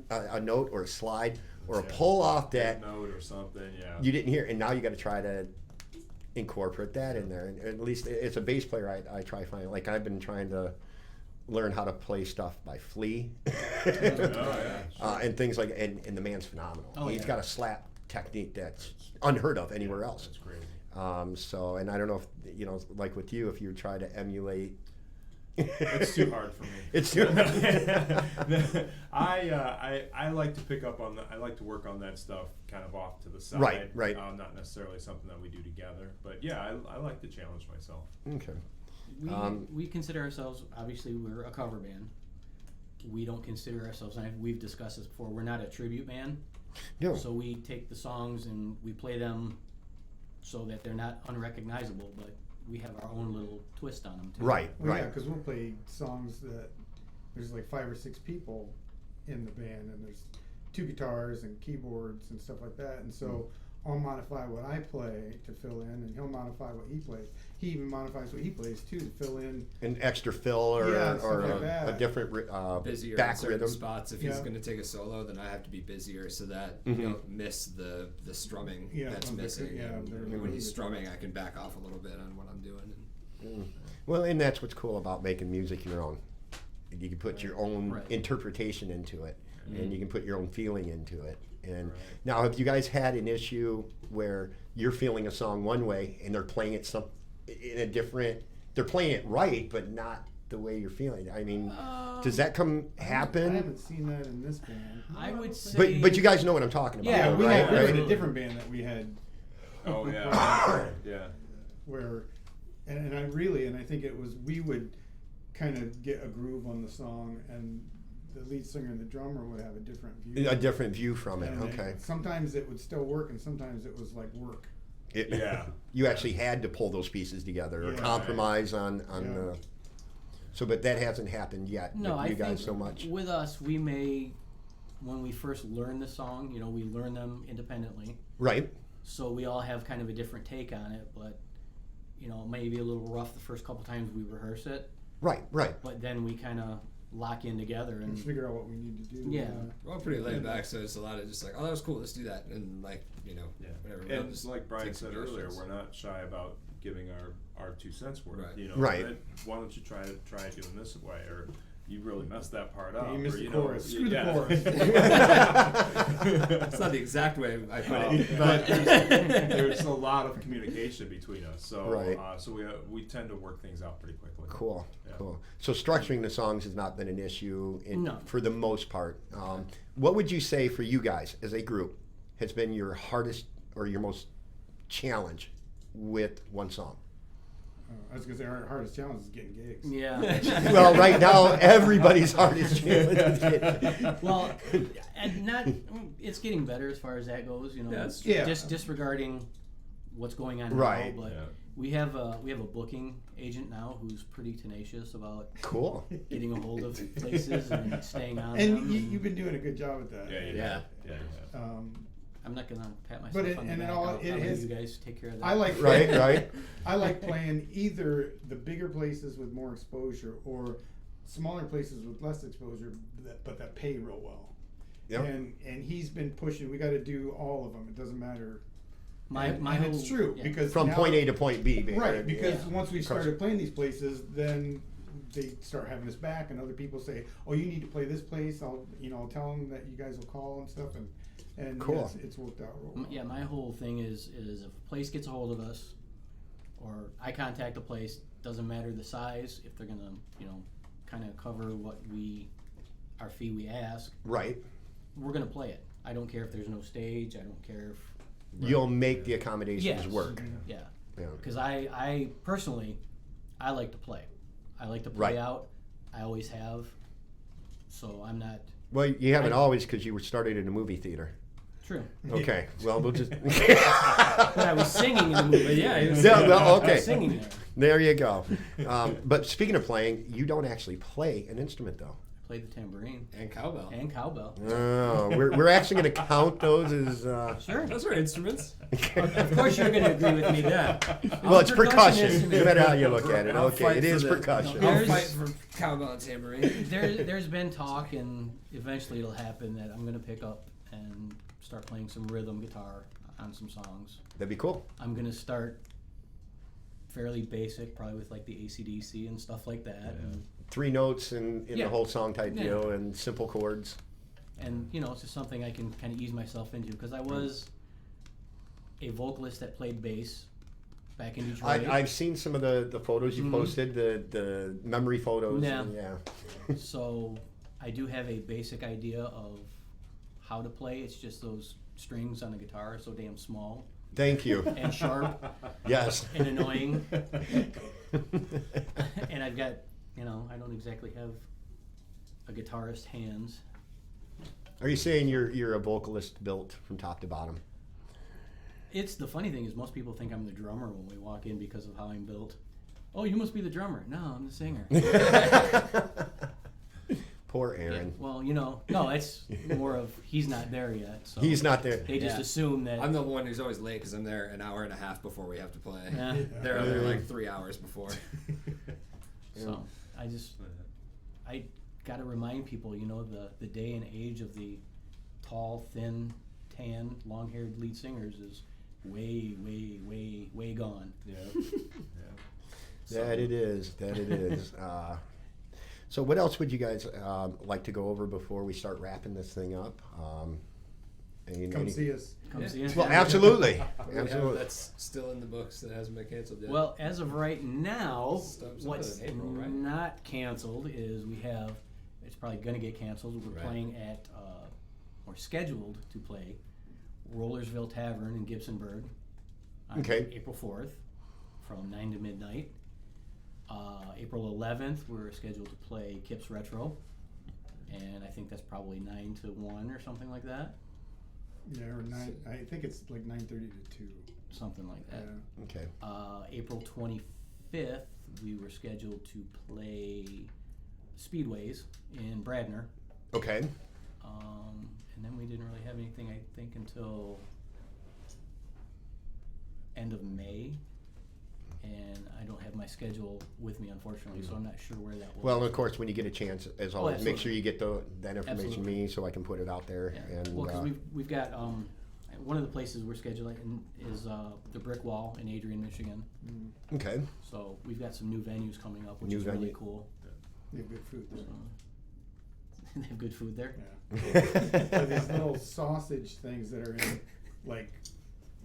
a note or a slide or a Yeah. pull off that note or something. Yeah. you didn't hear, and now you got to try to incorporate that in there. And at least it's a bass player. I try finding, like I've been trying to learn how to play stuff by Flea yeah. and things like, and the man's phenomenal. Oh, He's yeah. got a slap technique that's unheard of anywhere else. That's crazy. So, and I don't know if like with you, if you try to emulate. It's too hard for me. It's too. I like to pick up on that. I like to work on that stuff kind of off to the side. Right. Not necessarily something that we do together, but yeah, I like to challenge myself. Okay. We consider ourselves, obviously, we're a cover band. We don't consider ourselves, and we've discussed this before, we're not a tribute band. No. So we take the songs and we play them so that they're not unrecognizable, but we have our own little twist on them too. Right. Well, yeah, Right. because we'll play songs that there's like 5 or 6 people in the band, and there's 2 guitars and keyboards and stuff like that. And so I'll modify what I play to fill in, and he'll modify what he plays. He even modifies what he plays too to fill in. An extra fill or, Yeah, or stuff like a that. different Busier in back certain rhythm. spots. If he's Yeah. going to take a solo, then I have to be busier so that Mhm. you don't miss the strumming Yeah, that's of the- missing. yeah, And they're- when he's strumming, I can back off a little bit on what I'm doing. Well, and that's what's cool about making music your own. You can put your own Right. interpretation into it, and you can put your own feeling into it. And Right. now, have you guys had an issue where you're feeling a song one way and they're playing it in a different? They're playing it right, but not the way you're feeling. I mean, does that I happen? haven't seen that in this band. I would say. But you guys know what I'm talking about, Yeah, though, we right? had Right? a different band that we had Oh yeah. Yeah. where, and I think it was, we would kind of get a groove on the song, and the lead singer and the drummer would have a different view. A different view from it. And Okay. sometimes it would still work, and sometimes it was like work. Yeah. You actually had to pull those pieces together or Yeah. compromise on Yeah. the. So, but that hasn't happened yet No, with I you guys think so much. with us, we may, when we first learn the song, we learn them independently. Right. So we all have kind of a different take on it, but it may be a little rough the first couple times we rehearse it, Right. but then we kind of lock in together And and figure out what we need to do. Yeah. We're all pretty laid back, so it's a lot of just like, oh, that was cool, let's do that, and Yeah. whatever. We'll And just like Brian take said earlier, suggestions. we're not shy about giving our 2 cents worth. Right. Right. Why don't you try doing this way, or you really messed that part Yeah, up. you missed or, the know, chorus. y- Screw the yeah. chorus. That's not the exact way I put Well, it, but but there's a lot of communication between us, so Right. So we tend to work things out pretty quickly. Cool. Yeah. Cool. So structuring the songs has not been an issue No. for the most part. What would you say for you guys as a group has been your hardest or your most challenge with one song? I was gonna say our hardest challenge is getting gigs. yeah. Well, right now everybody's hardest challenge is getting. Well, and it's getting better as far as that goes. that's true. Yeah. Just disregarding what's going on Right. now, but Yeah. We have a booking agent now who's pretty tenacious about Cool. getting a hold of places and staying on And them. you've been doing a good job at that. Yeah. I'm not gonna pat myself But on the and back. it all I'll it let is. you guys take care of that. I like Right. I like playing either the bigger places with more exposure or smaller places with less exposure, but that pay real well. Yep. And he's been pushing. We got to do all of them. It doesn't matter. My and whole, it's true yeah. because From now- point A to point B. right, because Yeah. once we started playing these places, then they start having us back, and other people say, "Oh, you need to play this place." I'll tell them that you guys will call and stuff, and Cool. yes, it's worked out real well. Yeah, my whole thing is if a place gets a hold of us, or I contact a place, doesn't matter the size, if they're gonna, kind of cover our fee we ask, Right. we're gonna play it. I don't care if there's no stage. I don't care if You'll make the accommodations Yes. work. yeah. Yeah. Because I personally, I like to play. I like to play Right. out. I always have. So I'm not Well, you haven't I- always because you were started in a movie theater. true. Okay. Well, we'll just. But I was singing in the movie. Yeah, he was Yeah, well, I okay. was singing there. There you go. But speaking of playing, you don't actually play an instrument, though. I played the tambourine And cowbell. and cowbell. Oh, we're actually going to count those as. Sure. Those are instruments. Of course you're going to agree with me there. Well, it's percussion, instrument. no matter how you look at it. I'll Okay, fight it for is the- percussion. No, I'll There's- fight for cowbell and tambourine. There's been talk, and eventually it'll happen that I'm going to pick up and start playing some rhythm guitar on some songs. That'd be cool. I'm going to start fairly basic, probably with like the AC/DC and stuff like that. And 3 notes in Yeah. the whole song type Yeah. deal and simple chords. And it's just something I can kind of ease myself into because I was a vocalist that played bass back in Detroit. I've seen some of the photos you Mhm. posted, the memory photos. Yeah. Yeah. So I do have a basic idea of how to play. It's just those strings on the guitar are so damn small Thank you. and sharp Yes. and annoying. And I've got, I don't exactly have a guitarist's hands. Are you saying you're a vocalist built from top to bottom? It's the funny thing is most people think I'm the drummer when we walk in because of how I'm built. Oh, you must be the drummer. No, I'm the singer. Poor Yeah, Aaron. well, no, it's more of he's not there yet. So He's not there. They just Yeah. assume that. I'm the one who's always late because I'm there an hour and a half before we have to play. Yeah. They're there like 3 hours before. So I got to remind people, the day and age of the tall, thin, tan, long-haired lead singers is way, way, way, way gone. Yeah. That it is. So what else would you guys like to go over before we start wrapping this thing up? Come see us. Come Yeah. see us. Well, absolutely. Yeah, Absolutely. that's still in the books that hasn't been canceled yet. Well, as of right now, Something what's in April, right? not canceled is it's probably going to get canceled. We're Right. playing at, or scheduled to play, Rollersville Tavern in Gibsonburg on Okay. April 4th from 9 to midnight. April 11th, we're scheduled to play Kips Retro, and I think that's probably 9 to 1 or something like that. Yeah, or 9. I think it's like 9:30 to 2. Something like that. Yeah. Okay. April 25th, we were scheduled to play Speedways in Bradner. Okay. And then we didn't really have anything, I think, until end of May. And I don't have my schedule with me, unfortunately, so I'm not sure where that was. Well, and of course, when you get a chance, as always, make absolutely. sure you get that information to Absolutely. me so I can put it out there. Yeah. And Well, because we've got one of the places we're scheduling is the Brick Wall in Adrian, Michigan. okay. So we've got some new venues coming up, which New is really venue. cool. They have good food there. They have good food there. Yeah. These little sausage things that are in like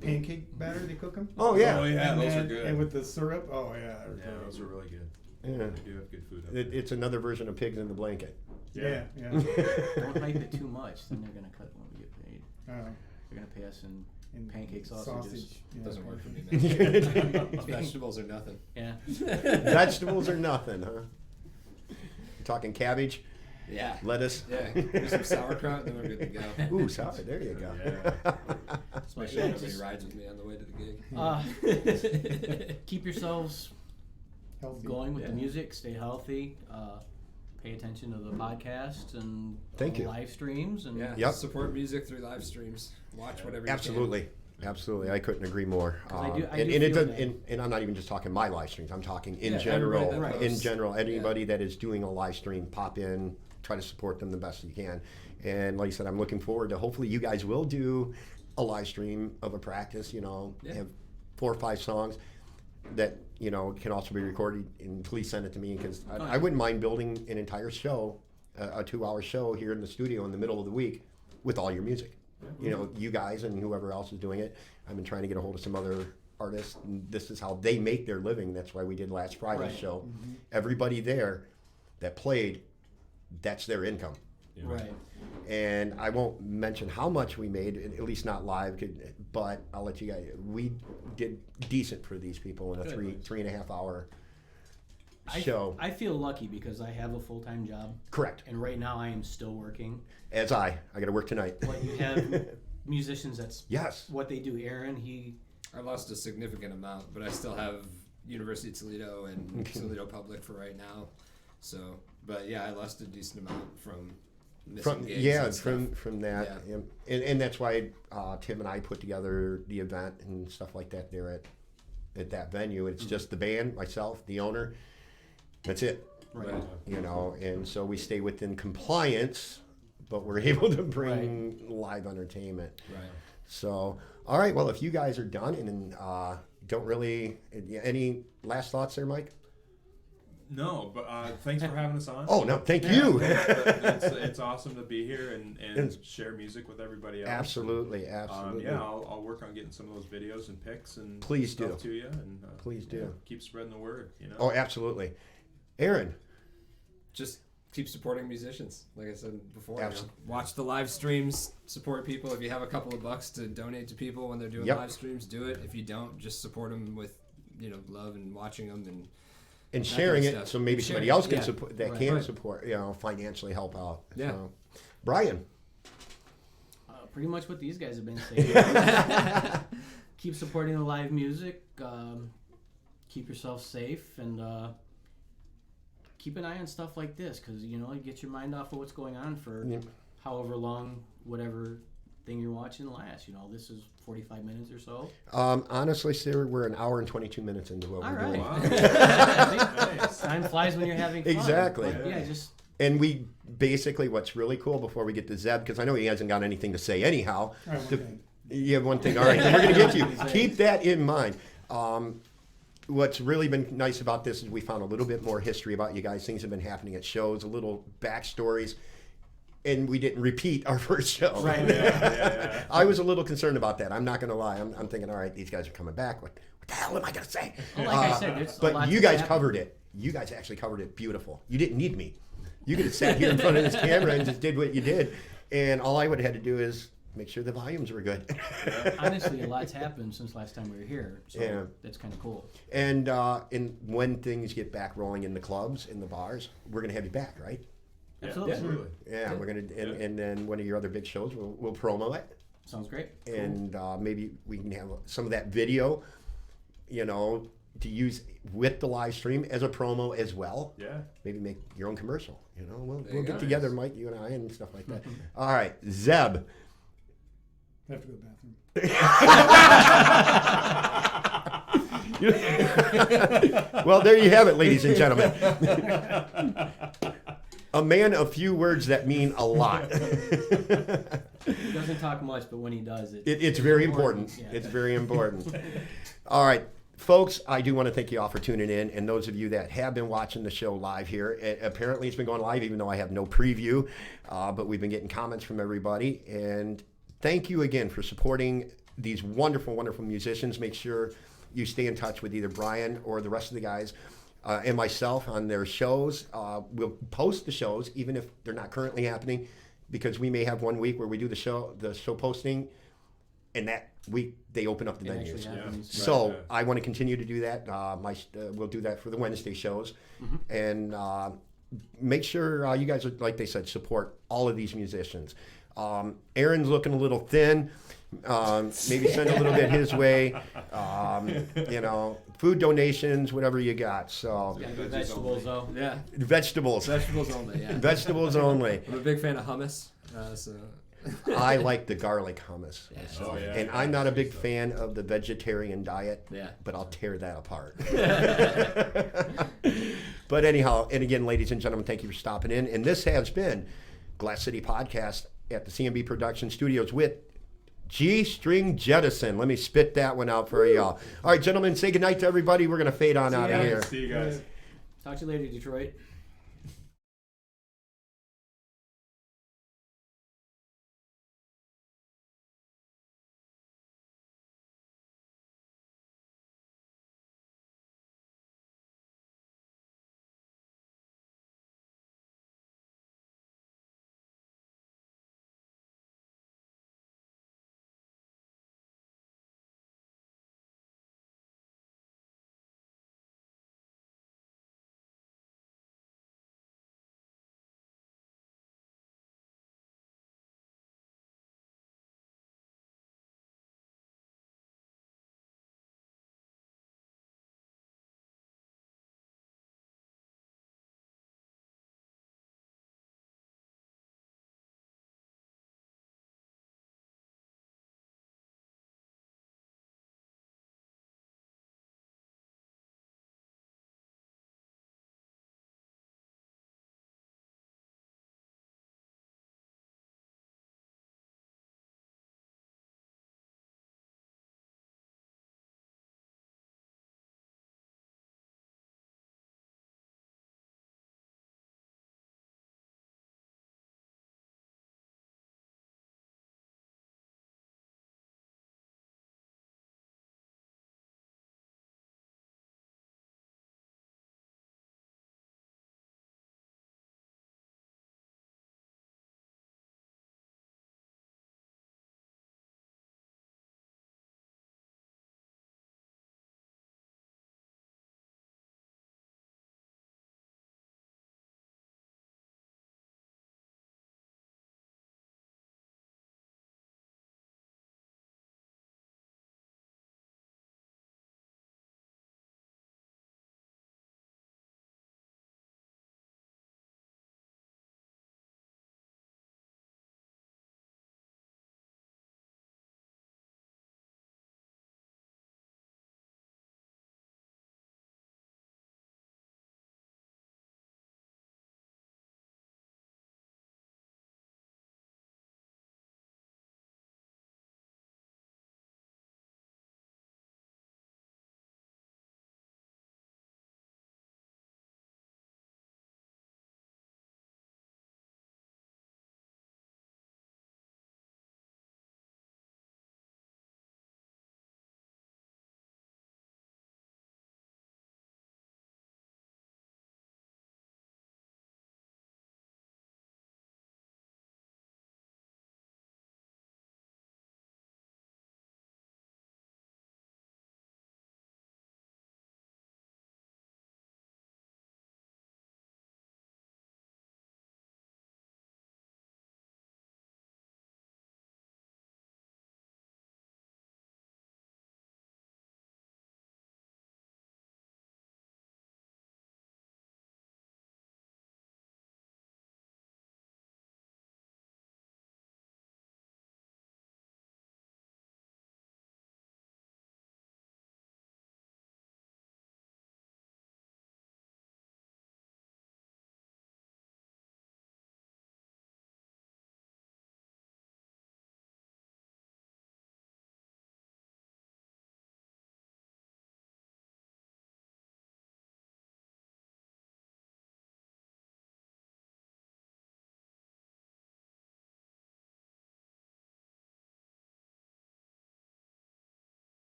pancake batter, they cook them. Oh yeah. Oh yeah, And those then- are good. And with the syrup, oh yeah. Yeah, those are really good. Yeah. They do have good food up there. It's another version of pigs in the blanket. Yeah, yeah. Don't hype it too much, then they're gonna cut when we get paid. Uh, They're gonna pay us in and pancake sausages. yeah. Doesn't work for me, man. Vegetables Vegetables are nothing. Yeah. are nothing, huh? You talking cabbage? Yeah. lettuce. Yeah. Do some sauerkraut, then we're good to go. Ooh, sour. There you go. Yeah. Especially if nobody rides with me on the way to the gig. Keep yourselves Healthy. going with the Yeah. music. Stay healthy. Pay attention to the podcasts and Thank you. live streams. And Yeah. Yep. Support music through live streams. Watch whatever you Absolutely. Absolutely. I couldn't agree more. 'Cause I do and feel it does, that. and I'm not even just talking my live streams. I'm talking in Yeah, general. everybody that In posts. general, anybody that is doing a live stream, pop in, try to support them the best you can. And like I said, I'm looking forward to hopefully you guys will do a live stream of a practice, Yeah. have 4 or 5 songs that, can also be recorded, and please send it to me because I wouldn't mind building an entire show, a 2-hour show here in the studio in the middle of the week with all your music. You guys and whoever else is doing it. I've been trying to get a hold of some other artists, and this is how they make their living. That's why we did last Friday's Right. show. Everybody there that played, that's their income. Right. And I won't mention how much we made, at least not live, but I'll let you guys. We did decent for these people in a Good. 3.5 hour show. I feel lucky because I have a full-time job, Correct. and right now I am still working. As I got to work tonight. But you have musicians, that's Yes. what they do. Aaron, he I lost a significant amount, but I still have University of Toledo and Toledo Public for right now. So, but yeah, I lost a decent amount from missing gigs. And stuff. From that, and that's why Tim and I put together the event and stuff like that there at that venue. It's just the band, myself, the owner. That's it. right. And so we stay within compliance, but we're able to bring live entertainment. Right. So, all right. Well, if you guys are done and don't really any last thoughts there, Mike? No, but thanks for having us on. Oh no, thank you. It's awesome to be here and share music with everybody else. Absolutely. I'll work on getting some of those videos and pics and Please stuff do. to you, and Please do. keep spreading the word. Oh, absolutely. Aaron. Just keep supporting musicians. Like I said before, Absolutely. watch the live streams, support people. If you have a couple of bucks to donate to people when they're doing Yep. live streams, do it. If you don't, just support them with love and watching them And that sharing kind of it stuff. so maybe And somebody sharing else it, can yeah. support that Right. can Right. support, financially help out. Yeah. So, Brian. Pretty much what these guys have been saying. Keep supporting the live music. Keep yourself safe, and keep an eye on stuff like this because you get your mind off of what's going on for however long, whatever thing you're watching lasts. This is 45 minutes or so. Honestly, sir, we're an hour and 22 minutes into what All we're right. doing. Wow. Nice. Time flies when you're having fun. Exactly. But yeah, just And we basically, what's really cool before we get to Zeb, because I know he hasn't got anything to say anyhow. All right, one thing. You have one thing. All right, then we're going to get you. Keep that in mind. What's really been nice about this is we found a little bit more history about you guys. Things have been happening at shows, a little backstories, and we didn't repeat our first show. Right. Yeah. I was a little concerned about that. I'm not going to lie. I'm thinking, all right, these guys are coming back. What the hell am I going to say? like I said, there's a lot But you to guys happen. covered it. You guys actually covered it beautiful. You didn't need me. You could have sat here in front of this camera and just did what you did. And all I would have had to do is make sure the volumes were good. honestly, a lot's happened since last time we were here. So Yeah. that's kind of cool. And when things get back rolling in the clubs, in the bars, we're going to have you back, right? Absolutely. Yeah, we're going to, and then one of your other big shows, we'll promo it. Sounds great. And maybe we can have some of that video, to use with the live stream as a promo as well. Yeah. Maybe make your own commercial. We'll you get go. together, Mike, you and I, and stuff like that. All right, Zeb. I have to go to the bathroom. Well, there you have it, ladies and gentlemen. A man of few words that mean a lot. He doesn't talk much, but when he does, It's very important. Yeah. It's very important. All right, folks, I do want to thank you all for tuning in, and those of you that have been watching the show live here. Apparently, it's been going live, even though I have no preview, but we've been getting comments from everybody, and thank you again for supporting these wonderful, wonderful musicians. Make sure you stay in touch with either Brian or the rest of the guys and myself on their shows. We'll post the shows, even if they're not currently happening, because we may have one week where we do the show posting, and that week they open up the It venues. actually happens. So Right. I want to continue to do that. We'll do that for the Wednesday shows, and make sure you guys are, like they said, support all of these musicians. Aaron's looking a little thin. Maybe send a little bit his way. Food donations, whatever you got. So Yeah, good vegetables though. Yeah. vegetables. Vegetables only, yeah. Vegetables only. I'm a big fan of hummus, so... I like the garlic hummus. Yeah. So, Oh, yeah. and I'm not a big fan of the vegetarian diet, Yeah. but I'll tear that apart. But anyhow, and again, ladies and gentlemen, thank you for stopping in. And this has been Glass City Podcast at the CMB Production Studios with G-String Jettison. Let me spit that one out for y'all. All right, gentlemen, say goodnight to everybody. We're going to fade on out of here. See you guys. Talk to you later, Detroit.